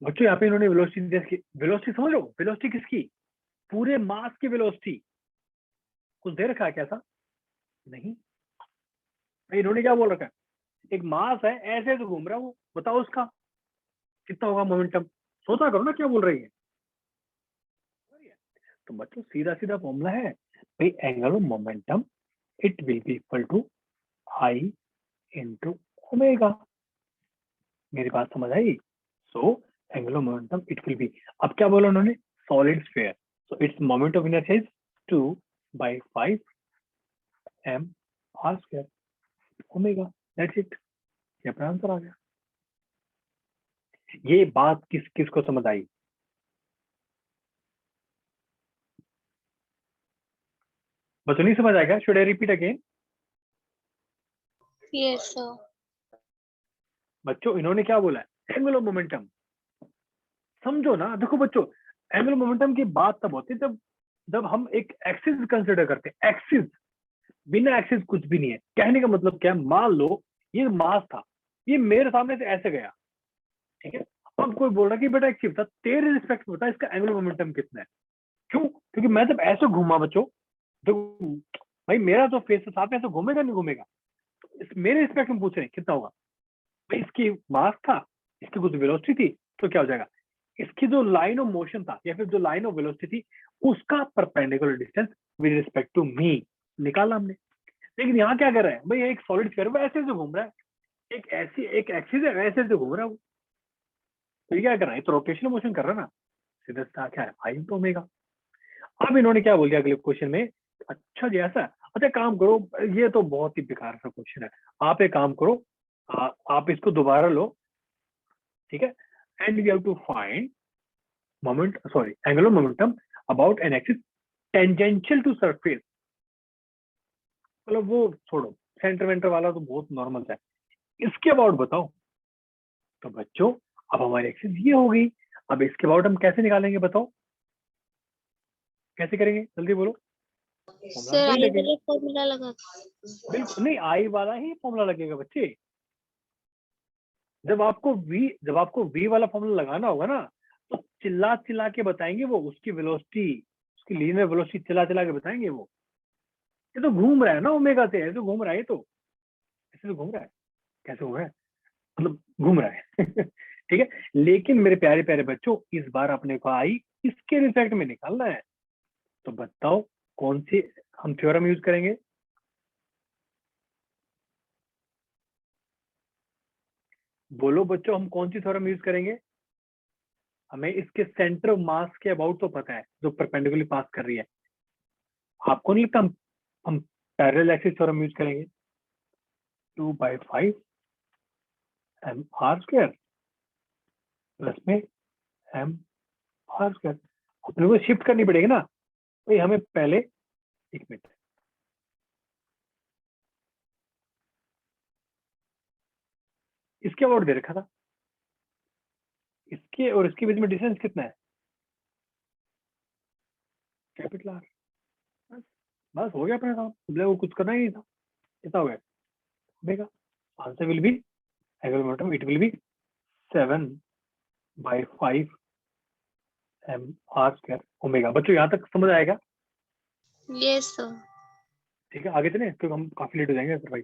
बच्चों। यहाँ पे इन्होंने वेलोसिटी, वेलोसिटी समझ लो, वेलोसिटी किसकी, पूरे मास की वेलोसिटी, कुछ दे रखा है क्या ऐसा, नहीं भाई इन्होंने क्या बोल रखा है, एक मास है ऐसे ऐसे घूम रहा है वो, बताओ उसका कितना होगा मोमेंटम, सोचा करो ना क्या बोल रही है। तो बच्चों सीधा सीधा फॉर्मूला है भाई, angular momentum it will be equal to I into omega. मेरी बात समझ आई, so angular momentum it will be, अब क्या बोला उन्होंने, solid sphere, so it's moment of inertia is 2/5 m r square omega, that's it, ये अपना आंसर आ गया। ये बात किस किस को समझ आई बच्चों, नहीं समझ आएगा, should I repeat again. Yes sir. बच्चों इन्होंने क्या बोला है, एंगुलर मोमेंटम, समझो ना, देखो बच्चों एंगुलर मोमेंटम की बात तब होती है जब जब हम एक एक्सिस कंसिडर करते हैं, एक्सिस, बिना एक्सिस कुछ भी नहीं है। कहने का मतलब क्या है, मान लो ये मास था, ये मेरे सामने से ऐसे गया, ठीक है, अब कोई बोल रहा कि बेटा एक चीज बता, तेरे रिस्पेक्ट में बता इसका एंगुलर मोमेंटम कितना है, क्यों, क्योंकि मैं जब ऐसे घूमा बच्चों, तो भाई मेरा जो फेस साथ में ऐसे घूमेगा नहीं घूमेगा, मेरे रिस्पेक्ट में पूछ रहे हैं कितना होगा भाई, इसकी मास था, इसकी कुछ वेलोसिटी थी, तो क्या हो जाएगा, इसकी जो लाइन ऑफ मोशन था या फिर जो लाइन ऑफ वेलोसिटी थी उसका perpendicular distance with respect to me निकाला हमने। लेकिन यहाँ क्या कर रहा है भाई, एक सॉलिड स्फीयर वो ऐसे से घूम रहा है, एक ऐसी एक एक्सिस है ऐसे से घूम रहा है वो, तो ये क्या कर रहा है, तो रोटेशनल मोशन कर रहा है ना, सीधा सीधा क्या है आई तो ओमेगा। अब इन्होंने क्या बोल दिया अगले क्वेश्चन में, अच्छा जी ऐसा है? अच्छा काम करो, ये तो बहुत ही बेकार सा क्वेश्चन है, आप एक काम करो, आप इसको दोबारा लो, ठीक है, and we have to find moment, sorry angular momentum about an axis tangential to surface, मतलब वो छोड़ो, सेंटर वेंटर वाला तो बहुत नॉर्मल है, इसके अबाउट बताओ। तो बच्चों अब हमारी एक्सिस ये हो गई, अब इसके अबाउट हम कैसे निकालेंगे बताओ, कैसे करेंगे जल्दी बोलो। फॉर्मूला सर वही आई लगेगा। वाला फॉर्मूला लगा। बिल्कुल नहीं, आई वाला ही फॉर्मूला लगेगा बच्चे। जब आपको वी वाला फॉर्मूला लगाना होगा ना, तो चिल्ला चिल्ला के बताएंगे वो, उसकी वेलोसिटी, उसकी लीनियर वेलोसिटी चिल्ला चिल्ला के बताएंगे वो। ये तो घूम रहा है ना ओमेगा से, ऐसे घूम रहा है, ये तो ऐसे तो घूम रहा है। कैसे हो रहा है, मतलब घूम रहा है। ठीक है, लेकिन मेरे प्यारे प्यारे बच्चों, इस बार अपने को आई इसके रिस्पेक्ट में निकालना है। तो बताओ कौन सी हम थ्योरम यूज करेंगे? बोलो बच्चों, हम कौन सी थ्योरम यूज करेंगे? हमें इसके सेंटर ऑफ मास के अबाउट तो पता है, जो परपेंडिकुलरली पास कर रही है। आपको नहीं लगता हम पैरेलल एक्सिस थ्योरम यूज करेंगे? 2/5 mr² प्लस में mr²। अपने को शिफ्ट करनी पड़ेगी ना भाई, हमें पहले, एक मिनट, इसके अबाउट दे रखा था, इसके और इसके बीच में डिस्टेंस कितना है? Capital R. बस बस हो गया अपना काम, वो कुछ करना ही नहीं था। कितना हो गया omega? Answer will be, angular momentum it will B 7/5 mr² omega. बच्चों यहाँ तक समझ आएगा? Yes sir. ठीक है, आगे चले क्योंकि हम काफी लेट हो जाएंगे फिर भाई।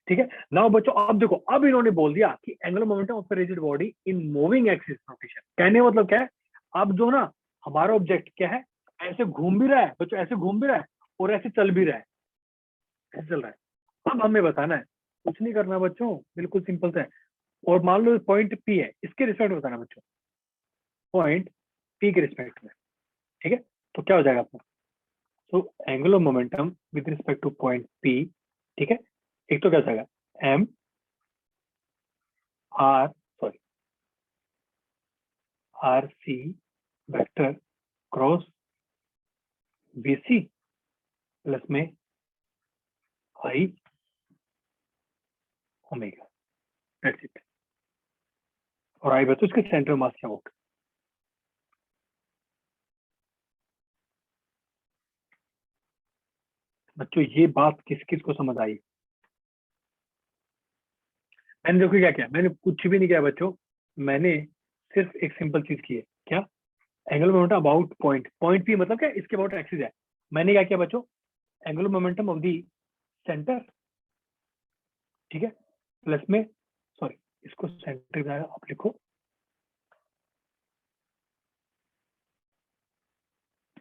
ठीक है, नाउ बच्चों अब देखो, अब इन्होंने बोल दिया कि angular momentum of rigid body in moving axis rotation. कहने का मतलब क्या है? अब जो ना हमारा ऑब्जेक्ट क्या है, ऐसे घूम भी रहा है बच्चों, ऐसे घूम भी रहा है और ऐसे चल भी रहा है, ऐसे चल रहा है। अब हमें बताना है, कुछ नहीं करना बच्चों, बिल्कुल सिंपल सा है। और मान लो पॉइंट पी है, इसके रिस्पेक्ट में बताना बच्चों, पॉइंट पी के रिस्पेक्ट में। ठीक है, तो क्या हो जाएगा अपना? So angular momentum with respect to point P. ठीक है, एक तो क्या हो जाएगा, M R, sorry, R C vector cross B C plus में आई ओमेगा। That's it. और आई बच्चों इसके सेंटर मास क्या होगा? बच्चों ये बात किस किस को समझ आई? मैंने देखो क्या किया, मैंने कुछ भी नहीं किया बच्चों, मैंने सिर्फ एक सिंपल चीज की है। क्या? Angular momentum about point, point P मतलब क्या, इसके अबाउट एक्सिस है। मैंने क्या किया बच्चों, angular momentum of the centre, ठीक है, प्लस में, सॉरी इसको सेंटर बनाया, आप लिखो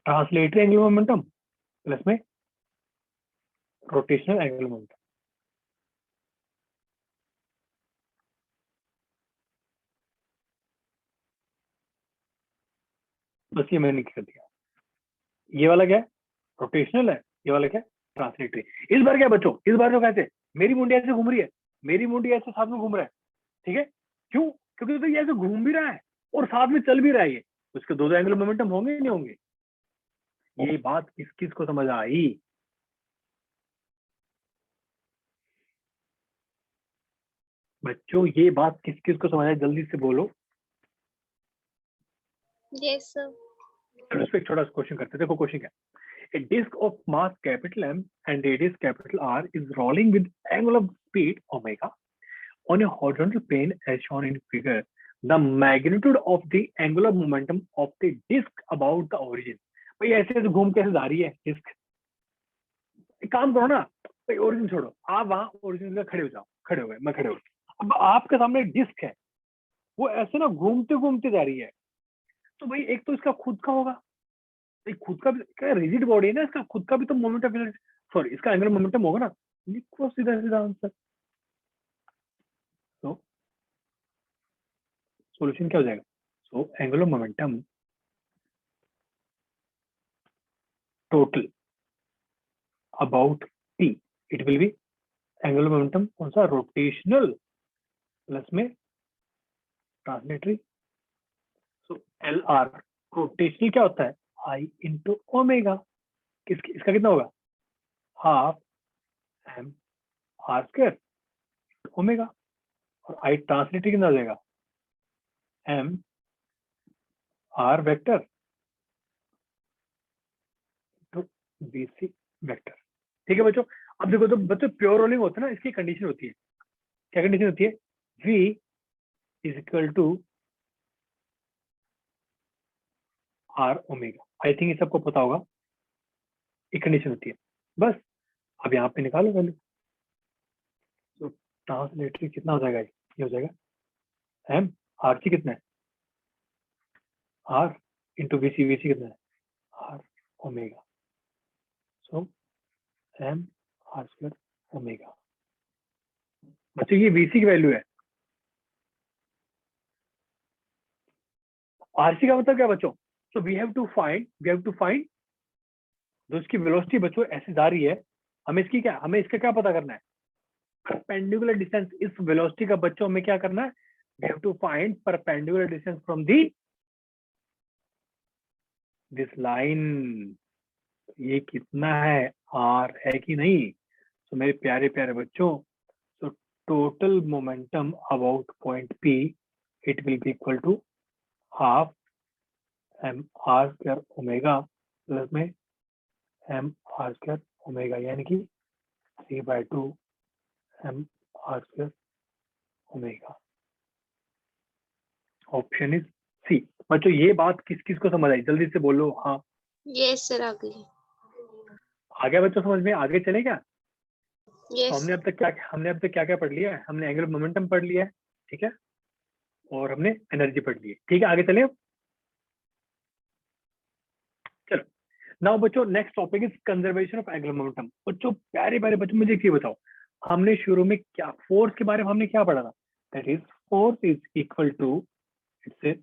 ट्रांसलेटरी एंगुलर मोमेंटम प्लस में रोटेशनल एंगुलर मोमेंटम। बस ये मैंने कर दिया। ये वाला क्या है, रोटेशनल है, ये वाला क्या है, ट्रांसलेटरी। इस बार क्या बच्चों, इस बार जो कहते, मेरी मुंडी ऐसे घूम रही है, मेरी मुंडी ऐसे साथ में घूम रहा है। ठीक है, क्यों? क्योंकि तो ये ऐसे घूम भी रहा है और साथ में चल भी रहा है, ये उसके दो एंगुलर मोमेंटम होंगे ही नहीं होंगे? ये बात किस किस को समझ आई? बच्चों ये बात किस किस को समझ आई, जल्दी से बोलो। Yes sir. चलो इस पे एक छोटा क्वेश्चन करते हैं। देखो क्वेश्चन क्या, a disk of mass capital M and radius capital R is rolling with angular speed omega on a horizontal plane as shown in figure. The magnitude of the angular momentum of the disk about the origin. भाई ऐसे ऐसे घूम कैसे जा रही है disc? एक काम करो ना भाई, ओरिजिन छोड़ो, आप वहां ओरिजिन में खड़े हो जाओ। खड़े हो गए, मैं खड़े हो गया। अब आपके सामने एक डिस्क है, वो ऐसे ना घूमते घूमते जा रही है। तो भाई एक तो इसका खुद का होगा, भाई खुद का भी रिजिड बॉडी है ना, इसका खुद का भी तो मोमेंट ऑफ, सॉरी इसका एंगुलर मोमेंटम होगा ना। लिखो सीधा सीधा आंसर। तो सॉल्यूशन क्या हो जाएगा? So angular momentum total about T, it will be angular momentum कौन सा, रोटेशनल प्लस में translatory. So L R, rotational क्या होता है, आई इंटू ओमेगा। इसका कितना होगा, हाफ एम आर² ओमेगा। और आई ट्रांसलेटरी कितना हो जाएगा, एम आर वेक्टर तो बी सी वेक्टर। ठीक है बच्चों। अब देखो तो बच्चों प्योर रोलिंग होता है ना, इसकी कंडीशन होती है, क्या कंडीशन होती है? V is equal to R omega. I think ये सबको पता होगा, एक कंडीशन होती है बस। अब यहाँ पे निकालो वैल्यू, तो ट्रांसलेटरी कितना हो जाएगा? ये हो जाएगा M RC कितना है? R इंटू VC, VC कितना है? R omega. So M R square omega. बच्चों ये VC की वैल्यू है। RC का मतलब क्या बच्चों? So we have to find जो इसकी वेलोसिटी बच्चों ऐसे जा रही है, हमें इसका क्या पता करना है? Perpendicular distance. इस वेलोसिटी का बच्चों हमें क्या करना है? We have to find perpendicular distance from this line. ये कितना है? R है कि नहीं? तो मेरे प्यारे प्यारे बच्चों, तो total momentum about point P it will be equal to half M R square omega plus में M R स्क्वायर ओमेगा, यानी कि 3/2 M R square omega. Option is C. बच्चों ये बात किस किस को समझ आई? जल्दी से बोलो हाँ। यस सर, आ गई। आ गया बच्चों समझ में? आगे चले क्या? तो यस। हमने अब तक क्या क्या पढ़ लिया है? हमने एंगुलर मोमेंटम पढ़ लिया है, ठीक है, और हमने एनर्जी पढ़ ली है। ठीक है, आगे चले अब। चलो नाउ बच्चों, next topic is conservation of angular momentum. बच्चों प्यारे प्यारे बच्चों, मुझे ये बताओ, हमने शुरू में क्या फोर्स के बारे में हमने क्या पढ़ा था? That is force is equal to its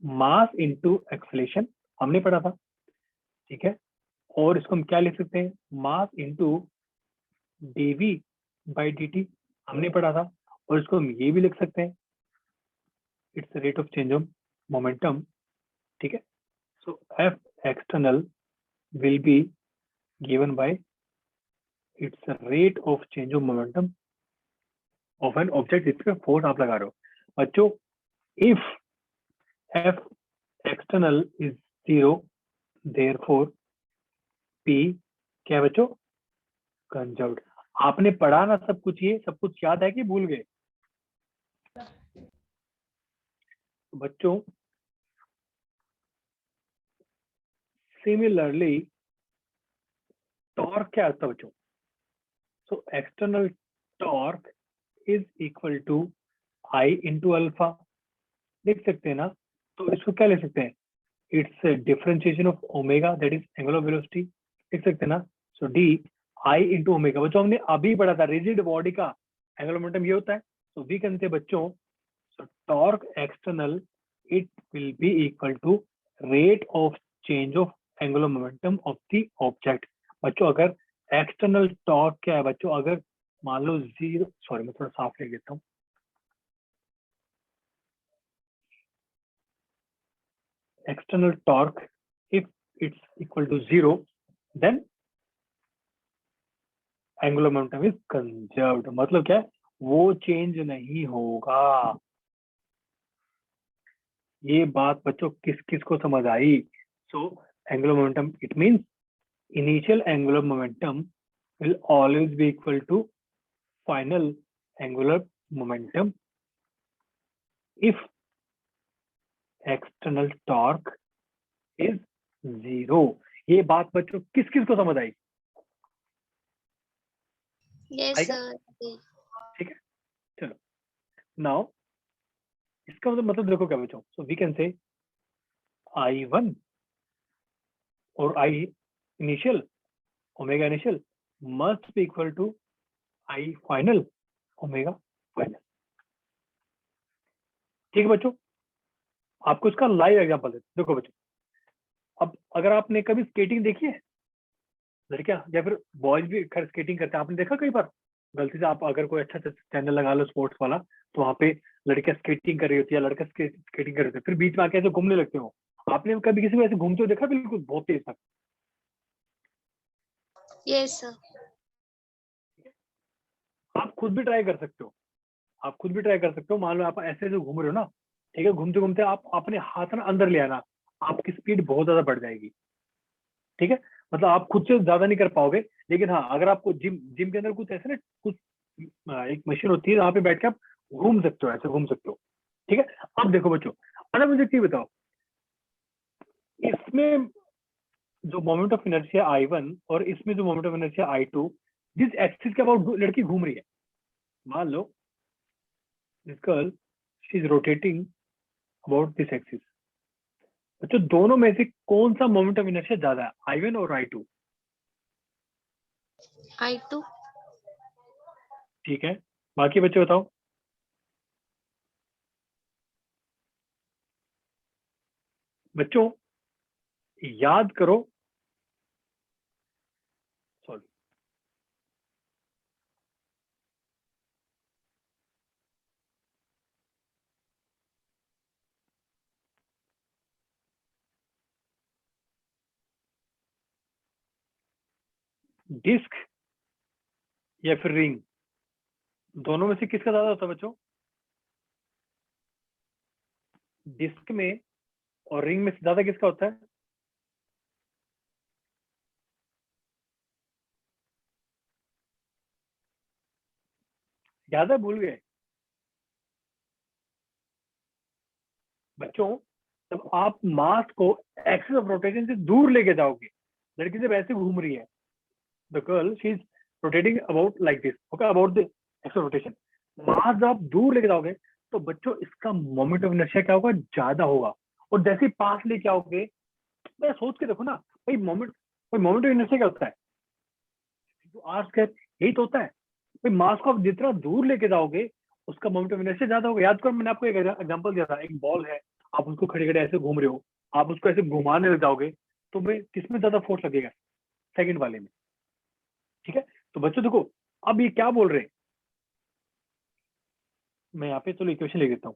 mass into acceleration, हमने पढ़ा था, ठीक है। और इसको हम क्या लिख सकते हैं? Mass into dv by dt, हमने पढ़ा था। और इसको हम ये भी लिख सकते हैं, it's rate of change of momentum, ठीक है। सो F external will be given by it's rate of change of momentum of an object. इस पे फोर्स आप लगा रहे हो बच्चों। If F external is 0, therefore P क्या है बच्चों? कंजर्व्ड। आपने पढ़ा ना सब कुछ? ये सब कुछ याद है कि भूल गए? बच्चों सिमिलरली टॉर्क क्या होता है बच्चों? So external torque is equal to I into alpha, लिख सकते हैं ना? तो इसको क्या लिख सकते हैं? It's differentiation of omega, that is angular velocity, लिख सकते हैं ना? सो डी आई इंटू ओमेगा। बच्चों हमने अभी पढ़ा था रिजिड बॉडी का एंगुलर मोमेंटम ये होता है। तो वी कहते हैं बच्चों, so torque external it will be equal to rate of change of angular momentum of the object। बच्चों अगर एक्सटर्नल टॉर्क क्या है बच्चों? अगर मान लो 0, सॉरी मैं थोड़ा साफ लिख देता हूँ। External torque if it's equal to 0 then angular momentum is conserved. मतलब क्या है? वो चेंज नहीं होगा। ये बात बच्चों किस किस को समझ आई? So angular momentum it means initial angular momentum will always be equal to final angular momentum if external torque is 0। ये बात बच्चों किस किस को समझ आई? यस आएगा? सर। ठीक है, चलो नाउ इसका मतलब देखो क्या बच्चों? सो वी कैन से I1 और I initial omega initial must be equal to I final omega final. ठीक है बच्चों, आपको इसका लाइव एग्जांपल है। देखो बच्चों, अब अगर आपने कभी स्केटिंग देखी है, लड़कियां या फिर बॉयज भी खैर स्केटिंग करते हैं, आपने देखा कई बार? गलती से आप अगर कोई अच्छा चैनल लगा लो स्पोर्ट्स वाला, तो वहाँ पे लड़कियां स्केटिंग कर रही होती है, लड़का स्केटिंग कर रहे होते हैं, फिर बीच में आके ऐसे घूमने लगते हो। आपने कभी किसी को ऐसे घूमते हुए देखा? बिल्कुल बहुत तेज तक। Yes sir. आप खुद भी ट्राई कर सकते हो, आप खुद भी ट्राई कर सकते हो। मान लो आप ऐसे ऐसे घूम रहे हो ना, ठीक है, घूमते घूमते आप अपने हाथ ना अंदर ले आना, आपकी स्पीड बहुत ज्यादा बढ़ जाएगी, ठीक है। मतलब आप खुद से ज्यादा नहीं कर पाओगे, लेकिन हाँ अगर आपको जिम जिम के अंदर कुछ ऐसे ना कुछ एक मशीन होती है वहां पे बैठ के आप घूम सकते हो, ऐसे घूम सकते हो। ठीक है। अब देखो बच्चों, अच्छा मुझे एक चीज बताओ, इसमें जो मोमेंट ऑफ इनर्शिया I1 और इसमें जो मोमेंट ऑफ इनर्शिया I2, जिस एक्सिस के अबाउट लड़की घूम रही है, मान लो this girl she is rotating about this axis, बच्चों दोनों में से कौन सा मोमेंट ऑफ इनर्शिया ज्यादा है, I1 और I2? I2। ठीक है, बाकी बच्चे बताओ। बच्चों याद करो, सॉरी, डिस्क या फिर रिंग, दोनों में से किसका ज्यादा होता है बच्चों? डिस्क में और रिंग में से ज्यादा किसका होता है? ज्यादा भूल गए बच्चों? जब आप मास को एक्सिस ऑफ रोटेशन से दूर लेके जाओगे, लड़की जब ऐसे घूम रही है, the girl she is rotating about like this, okay, about the axis of rotation, mass जब आप दूर लेके जाओगे तो बच्चों इसका मोमेंट ऑफ इनर्शिया क्या होगा, ज्यादा होगा। और जैसे ही पास लेके आओगे, मैं सोच के देखो ना भाई, मोमेंट ऑफ इनर्शिया क्या होता है? जो आर स्क्वायर, यही तो होता है भाई। मास को आप जितना दूर लेके जाओगे उसका मोमेंट ऑफ इनर्शिया ज्यादा होगा। याद करो मैंने आपको एक एग्जांपल दिया था, एक बॉल है, आप उसको खड़े खड़े ऐसे घूम रहे हो, आप उसको ऐसे घुमाने लग जाओगे तो भाई किसमें ज्यादा फोर्स लगेगा? सेकंड वाले में। ठीक है। तो बच्चों देखो, अब ये क्या बोल रहे हैं, मैं यहाँ पे चलो इक्वेशन लिख देता हूँ।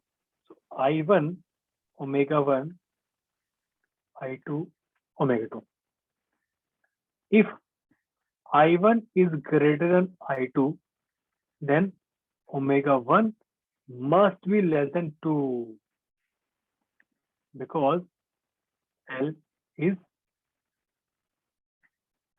I1 ω1 I2 ω2, if I1 is greater than I2 then ω1 must be less than 2 because L is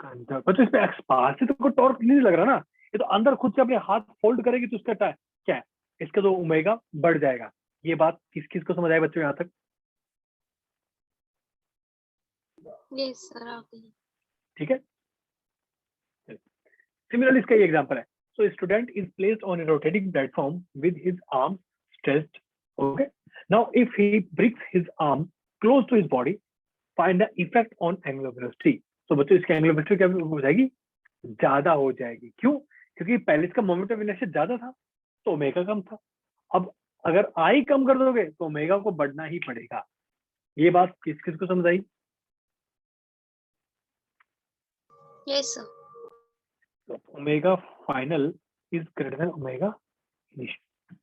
conserve. बच्चों इसमें एक्सपार से तो टॉर्क नहीं लग रहा ना, ये तो अंदर खुद से अपने हाथ फोल्ड करेगी तो उसका क्या है, इसका तो ओमेगा बढ़ जाएगा। ये बात किस किस को समझ आए बच्चों यहाँ तक? यस सर, आ गई। ठीक है। सिमिलरली इसका ये एग्जांपल है। So student is placed on a rotating platform with his arm stretched, okay, now if he brings his arm close to his body, find the effect on angular velocity. तो बच्चों इसकी angular velocity क्या हो जाएगी, ज्यादा हो जाएगी। क्यों? क्योंकि पहले इसका मोमेंट ऑफ इनर्शिया ज्यादा था तो ओमेगा कम था। अब अगर आई कम कर दोगे तो ओमेगा को बढ़ना ही पड़ेगा। ये बात किस किस को समझ आई? Yes sir. तो omega final is greater than omega initial.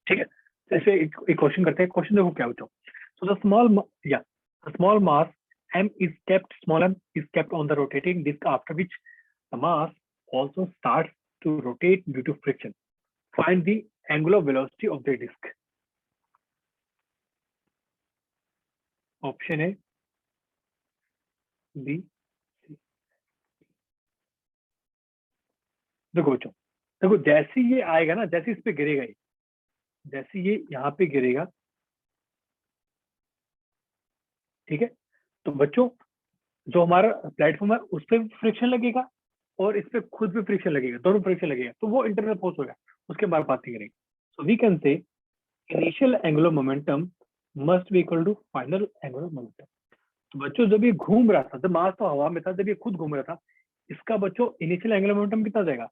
ठीक है। तो इसे एक क्वेश्चन करते हैं। क्वेश्चन देखो क्या बच्चों, so the small mass m is kept on the rotating disk, after which the mass also starts to rotate due to friction. Find the angular velocity of the disk. Option है B. देखो बच्चों, देखो जैसे ये आएगा ना, जैसे इस पे गिरेगा ये, जैसे ये यहाँ पे गिरेगा, ठीक है, तो बच्चों जो हमारा प्लेटफॉर्म है उस पर फ्रिक्शन लगेगा और इस पे खुद भी फ्रिक्शन लगेगा, दोनों फ्रिक्शन लगेगा, तो वो इंटरनल फोर्स होगा, उसके बारे में बात नहीं करेंगे। So we can say initial angular momentum must be equal to final angular momentum. तो बच्चों जब ये घूम रहा था, जब मास तो हवा में था, जब ये खुद घूम रहा था, इसका बच्चों इनिशियल एंगुलर मोमेंटम कितना जाएगा,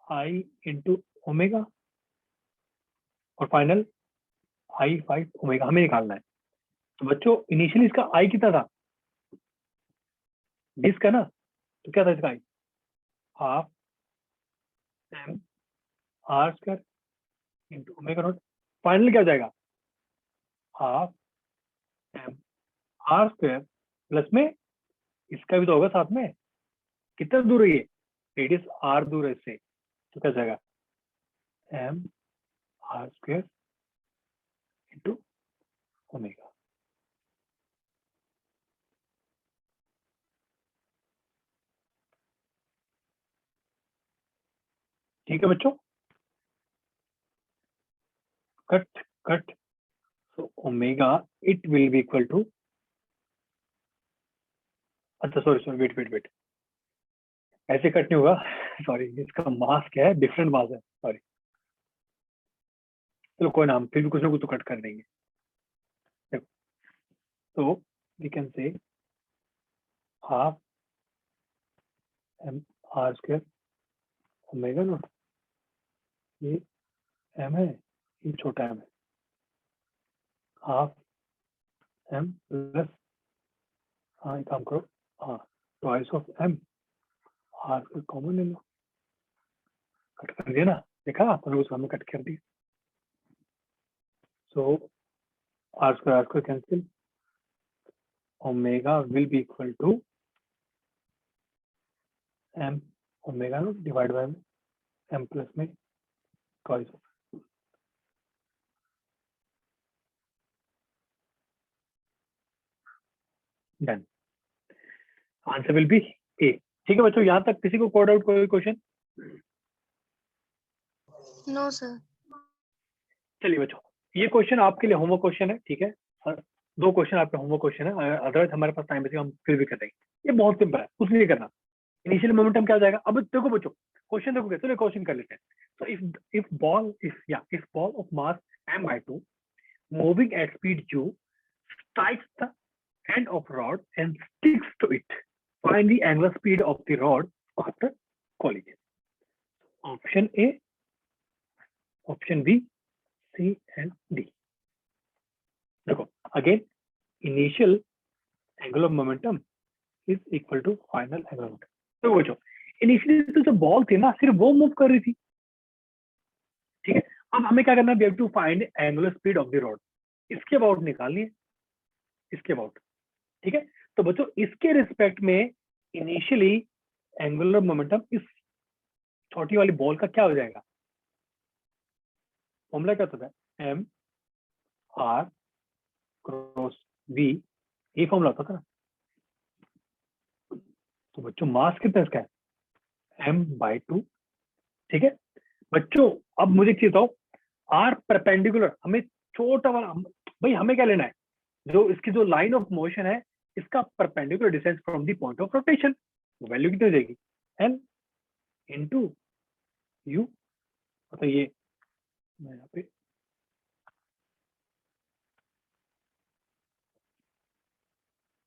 आई इंटू ओमेगा, और फाइनल आई 5 ओमेगा हमें निकालना है। तो बच्चों इनिशियली इसका आई कितना था, डिस्क है ना, तो क्या था इसका I, half M R square into omega naught. Final क्या हो जाएगा, half M R square plus में इसका भी तो होगा साथ में, कितना दूर है ये, रेडियस आर दूर है इससे, तो क्या जाएगा M R square into omega. ठीक है बच्चों, cut cut, so omega it will be equal to, अच्छा सॉरी वेट वेट वेट, ऐसे कट नहीं होगा, सॉरी इसका मास क्या है, डिफरेंट मास है, सॉरी, चलो कोई नाम, फिर भी कुछ ना कुछ तो कट कर देंगे। देखो, तो we can say half M R square omega naught, ये एम है, ये छोटा एम है, हाफ एम प्लस, हाँ एक काम करो, हाँ twice of M, R square common ले लो, कट कर दिया ना, देखा आपने उस हमें कट कर दिया, so R square cancel, omega will be equal to M omega naught divide by M plus में twice of, done, answer will be A. ठीक है बच्चों, यहाँ तक किसी को कोड आउट कोई क्वेश्चन? No sir. चलिए बच्चों, ये क्वेश्चन आपके लिए होमवर्क क्वेश्चन है, ठीक है, और 2 क्वेश्चन आपके होमवर्क क्वेश्चन है, अदरवाइज हमारे पास टाइम बचेगा, हम फिर भी कर देंगे। ये बहुत सिंपल है, कुछ नहीं करना। इनिशियल मोमेंटम क्या हो जाएगा, अब देखो बच्चों, क्वेश्चन देखोगे, चलो क्वेश्चन कर लेते हैं। तो if ball of mass m/2 moving at speed u strikes the end of rod and sticks to it, find the angular speed of the rod after collision. Option A, option B, C and D. देखो again, initial angular momentum is equal to final angular momentum. तो बच्चों, initially तो जो ball थी ना, सिर्फ वो move कर रही थी, ठीक है। अब हमें क्या करना है, we have to find angular speed of the rod, इसके अबाउट निकालनी है, इसके अबाउट, ठीक है। तो बच्चों इसके रिस्पेक्ट में इनिशियली एंगुलर मोमेंटम इस छोटी वाली बॉल का क्या हो जाएगा, फॉर्मूला क्या होता है, एम आर क्रॉस वी, ये फॉर्मूला होता था ना। तो बच्चों मास कितना इसका है, m/2, ठीक है। बच्चों अब मुझे एक चीज बताओ, आर परपेंडिकुलर, हमें छोटा वाला, भाई हमें क्या लेना है, जो इसकी जो लाइन ऑफ मोशन है, इसका perpendicular distance from the point of rotation, value कितनी हो जाएगी, एल इंटू यू, मतलब ये मैं यहाँ पे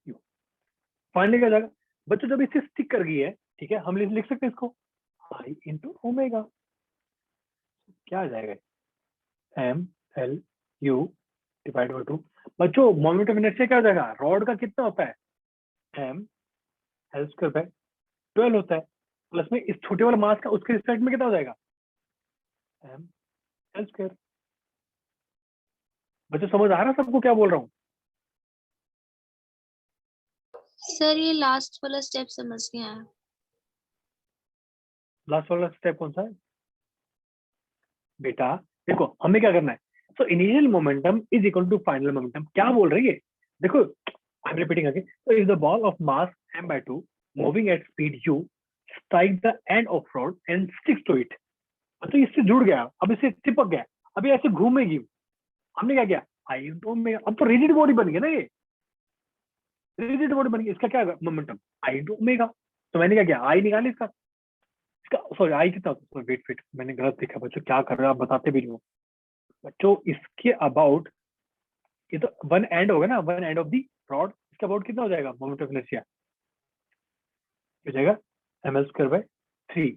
यू, फाइनली क्या जाएगा बच्चों, जब इसे स्टिक कर गई है, ठीक है, हम लिख सकते हैं इसको आई इंटू ओमेगा, क्या आ जाएगा, M L U divide by 2। बच्चों मोमेंट ऑफ इनर्शिया क्या हो जाएगा, रॉड का कितना होता है, एम एल स्क्वायर बाय 12 होता है, प्लस में इस छोटे वाले मास का उसके रिस्पेक्ट में कितना हो जाएगा, एम एल स्क्वायर। बच्चों समझ आ रहा है सबको क्या बोल रहा हूँ? सर ये लास्ट वाला स्टेप समझ गया है। लास्ट वाला स्टेप कौन सा है बेटा, देखो हमें क्या करना है, so initial momentum is equal to final momentum, क्या बोल रही है, देखो I am repeating again, so if the ball of mass m/2 moving at speed u strike the end of rod and sticks to it, तो इससे जुड़ गया, अब इससे चिपक गया, अभी ऐसे घूमेगी, हमने क्या किया, आई इंटू ओमेगा, अब तो रिजिड बॉडी बन गई ना, ये रिजिड बॉडी बन गई, इसका क्या मोमेंटम, आई इंटू ओमेगा, तो मैंने क्या किया, आई निकाली इसका, सॉरी आई कितना होता है, वेट वेट मैंने गलत देखा बच्चों, क्या कर रहे हो आप, बताते भी नहीं हो बच्चों, इसके अबाउट, ये तो वन एंड होगा ना, one end of the rod, इसके अबाउट कितना हो जाएगा मोमेंट ऑफ इनर्शिया, हो जाएगा ml स्क्वायर बाय 3,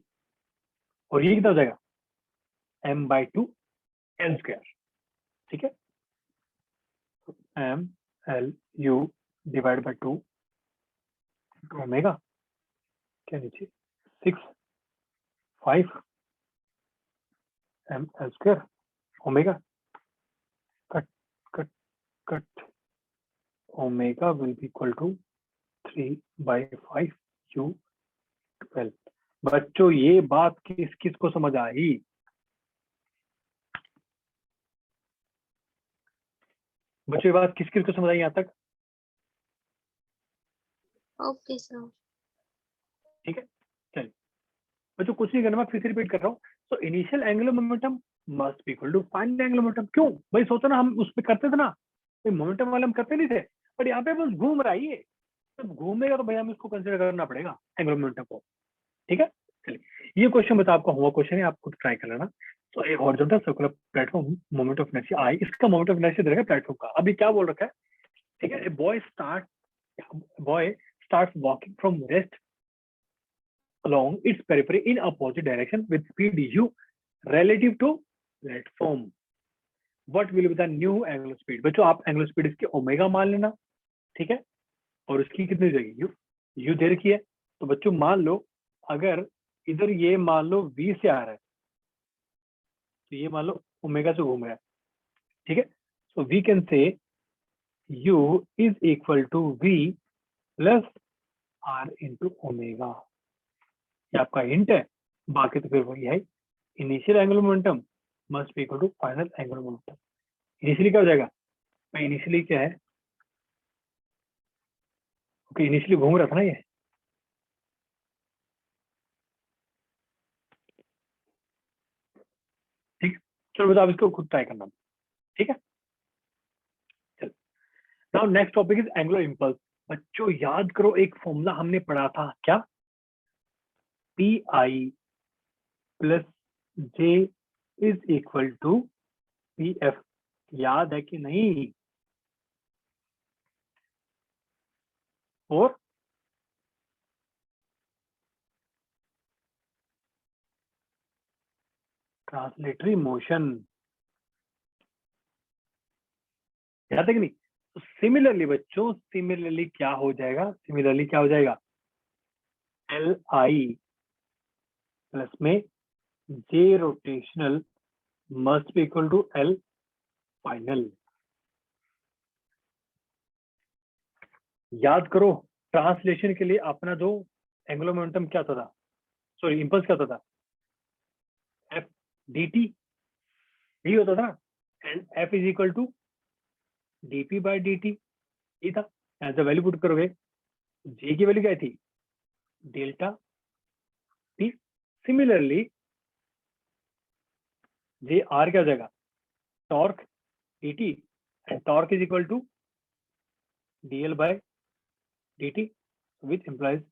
और ये कितना हो जाएगा m/2 l स्क्वायर, ठीक है, m l u divide by 2 omega, क्या नीचे 6 5 m l square omega, cut cut cut, omega will be equal to 3/5 u 12। बच्चों ये बात किस किस को समझ आई, बच्चों ये बात किस किस को समझ आई यहाँ तक, ओके सर। ठीक है। चलिए बच्चों कुछ नहीं करना, मैं फिर से रिपीट कर रहा हूँ, तो initial angular momentum must be equal to final angular momentum. क्यों भाई, सोचो ना, हम उस पे करते थे ना, मोमेंटम वाले हम करते नहीं थे, बट यहाँ पे बस घूम रहा है ये, जब घूमेगा तो भाई हमें इसको कंसिडर करना पड़ेगा एंगुलर मोमेंटम को। ठीक है, चलिए ये क्वेश्चन बता, आपका होमवर्क क्वेश्चन है, आपको ट्राई कर लेना। तो एक horizontal circular platform moment of inertia I, इसका मोमेंट ऑफ इनर्शिया देगा प्लेटफॉर्म का। अभी क्या बोल रखा है, ठीक है, boy start walking from rest along its periphery in opposite direction with speed u relative to platform. What will be the new angular speed? बच्चों आप एंगुलर स्पीड इसकी ओमेगा मान लेना, ठीक है, और उसकी कितनी हो जाएगी, यू दे रखी है। तो बच्चों मान लो अगर इधर ये मान लो v से आ रहा है, तो ये मान लो ओमेगा से घूम रहा है, ठीक है। So we can say u is equal to v plus r into omega. ये आपका हिंट है, बाकी तो फिर वही है, initial angular momentum must be equal to final angular momentum. Initially क्या हो जाएगा, इनिशियली क्या है, ओके, इनिशियली घूम रहा था ना ये, ठीक, चलो बताओ, इसको खुद ट्राई करना, ठीक है। चलो now next topic is angular impulse. बच्चों याद करो, एक फॉर्मूला हमने पढ़ा था, क्या, P I plus J is equal to P F. याद है कि नहीं, और ट्रांसलेटरी मोशन, याद है कि नहीं। तो सिमिलरली बच्चों, सिमिलरली क्या हो जाएगा, सिमिलरली क्या हो जाएगा, एल आई प्लस में J rotational must be equal to L final. याद करो, ट्रांसलेशन के लिए अपना जो एंगुलर मोमेंटम क्या होता था, सॉरी इंपल्स क्या होता था, एफ डी टी, यही होता था, and F is equal to D P by D T, ये था। एज अ वैल्यू पुट करोगे, जे की वैल्यू क्या थी, delta T. Similarly J R क्या हो जाएगा, torque D T, and torque is equal to D L by D T, which implies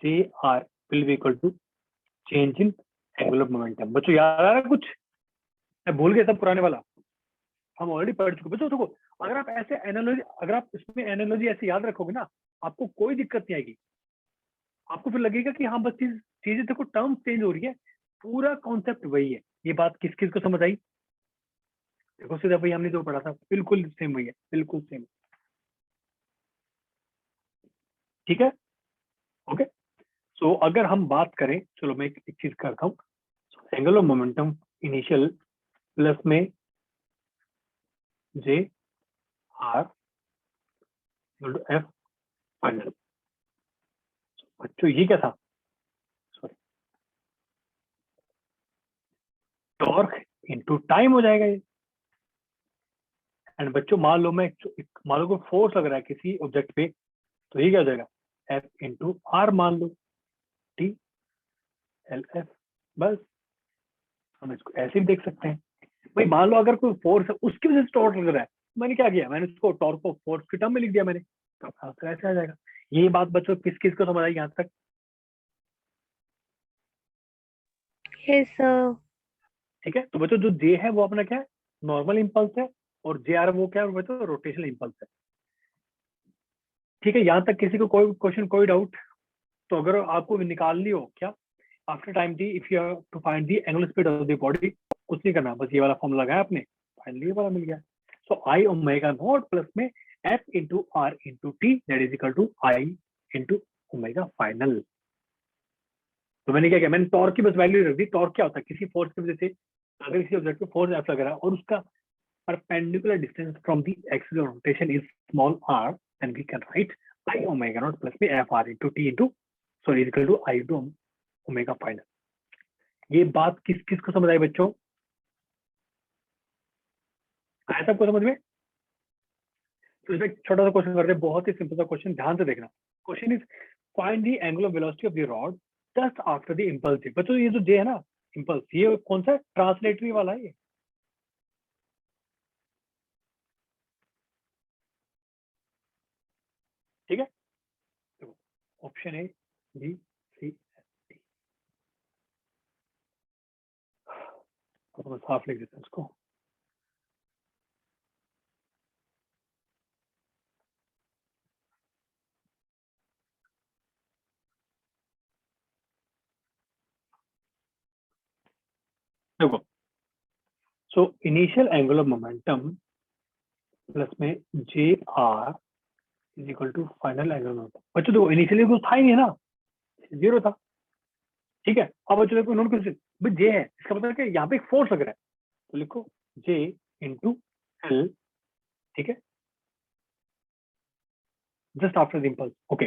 J R will be equal to change in angular momentum. बच्चों याद आ रहा है कुछ, मैं भूल गया सब पुराने वाला, हम ऑलरेडी पढ़ चुके। बच्चों देखो, अगर आप ऐसे एनालॉजी, अगर आप इसमें एनालॉजी ऐसे याद रखोगे ना, आपको कोई दिक्कत नहीं आएगी। आपको फिर लगेगा कि हाँ बस चीजें देखो, टर्म चेंज हो रही है, पूरा कॉन्सेप्ट वही है। ये बात किस किस को समझ आई, देखो सीधा भाई हमने जो पढ़ा था बिल्कुल सेम वही है, बिल्कुल सेम, ठीक है, ओके। सो अगर हम बात करें, चलो मैं एक चीज करता हूँ, एंगुलर मोमेंटम इनिशियल प्लस में जे आर एफ फाइनल। बच्चों ये क्या था, सॉरी, टॉर्क इनटू टाइम हो जाएगा ये। एंड बच्चों मान लो मान लो को फोर्स लग रहा है किसी ऑब्जेक्ट पे, तो ये क्या हो जाएगा, एफ इंटू आर मान लो, टी एल एफ। बस हम इसको ऐसे भी देख सकते हैं। भाई मान लो अगर कोई फोर्स है, उसकी वजह से टॉर्क लग रहा है, मैंने क्या किया, मैंने उसको टॉर्क को फोर्स की टर्म में लिख दिया मैंने, तो आंसर ऐसे आ जाएगा। ये बात बच्चों किस किस को समझ आई यहाँ तक, यस सर। ठीक है। तो बच्चों जो जे है वो अपना क्या है, नॉर्मल इंपल्स है, और जे आर वो क्या है बच्चों, रोटेशनल इंपल्स है, ठीक है। यहाँ तक किसी को कोई क्वेश्चन, कोई डाउट, तो अगर आपको निकालनी हो क्या, after time D if you have to find the angular speed of the body, कुछ नहीं करना, बस ये वाला फॉर्म लगाया आपने, फाइनली ये वाला मिल गया। So I omega naught plus में F into R into T that is equal to I into omega final. तो मैंने क्या किया, मैंने टॉर्क की बस वैल्यू रख दी। टॉर्क क्या होता है, किसी फोर्स की वजह से अगर किसी ऑब्जेक्ट पे फोर्स एफ लग रहा है और उसका perpendicular distance from the axis of rotation is small R, then we can write I omega naught plus में F R into T into, sorry, equal to I two omega final. ये बात किस किस को समझ आई बच्चों, आया सबको समझ में। तो इसमें छोटा सा क्वेश्चन करते हैं, बहुत ही सिंपल सा क्वेश्चन, ध्यान से देखना। Question is find the angular velocity of the rod just after the impulse. बच्चों ये जो जे है ना, इम्पल्स, ये कौन सा ट्रांसलेटरी वाला है ये? ठीक है, देखो option A B C D, तो मैं साफ लिख देता हूँ इसको। देखो, so initial angular momentum plus में J R is equal to final angular momentum. बच्चों देखो इनिशियली कुछ था ही नहीं ना, 0 था। ठीक है, अब बच्चों देखो उन्होंने कुछ जे है, इसका मतलब है कि यहाँ पे एक फोर्स लग रहा है, तो लिखो जे इंटू एल। ठीक है, just after the impulse. Okay,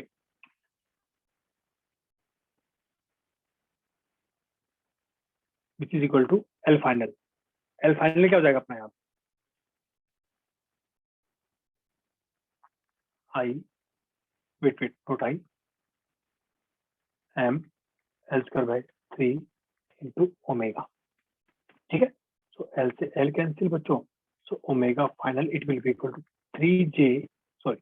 which is equal to L final. L final क्या हो जाएगा अपना यहाँ, I, wait not I, M L square by 3 into omega. ठीक है, सो एल से एल कैंसिल बच्चों, so omega final it will be equal to 3j, sorry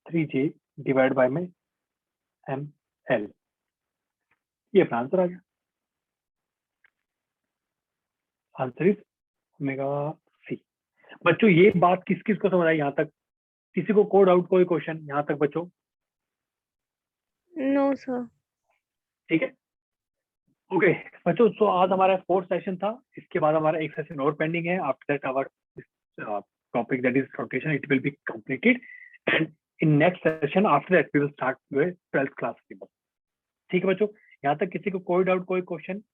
3j divide by में एम एल। ये अपना आंसर आ गया। Answer is omega C. बच्चों ये बात किस किस को समझ आई यहाँ तक? किसी को कोड आउट कोई क्वेश्चन यहाँ तक बच्चों? No sir. ठीक है, ओके बच्चों, सो आज हमारा 4th सेशन था। इसके बाद हमारा एक सेशन और पेंडिंग है। After that our topic that is rotation it will be completed, and in next session after that we will start with 12th class. ठीक है बच्चों, यहाँ तक किसी को कोई डाउट कोई क्वेश्चन?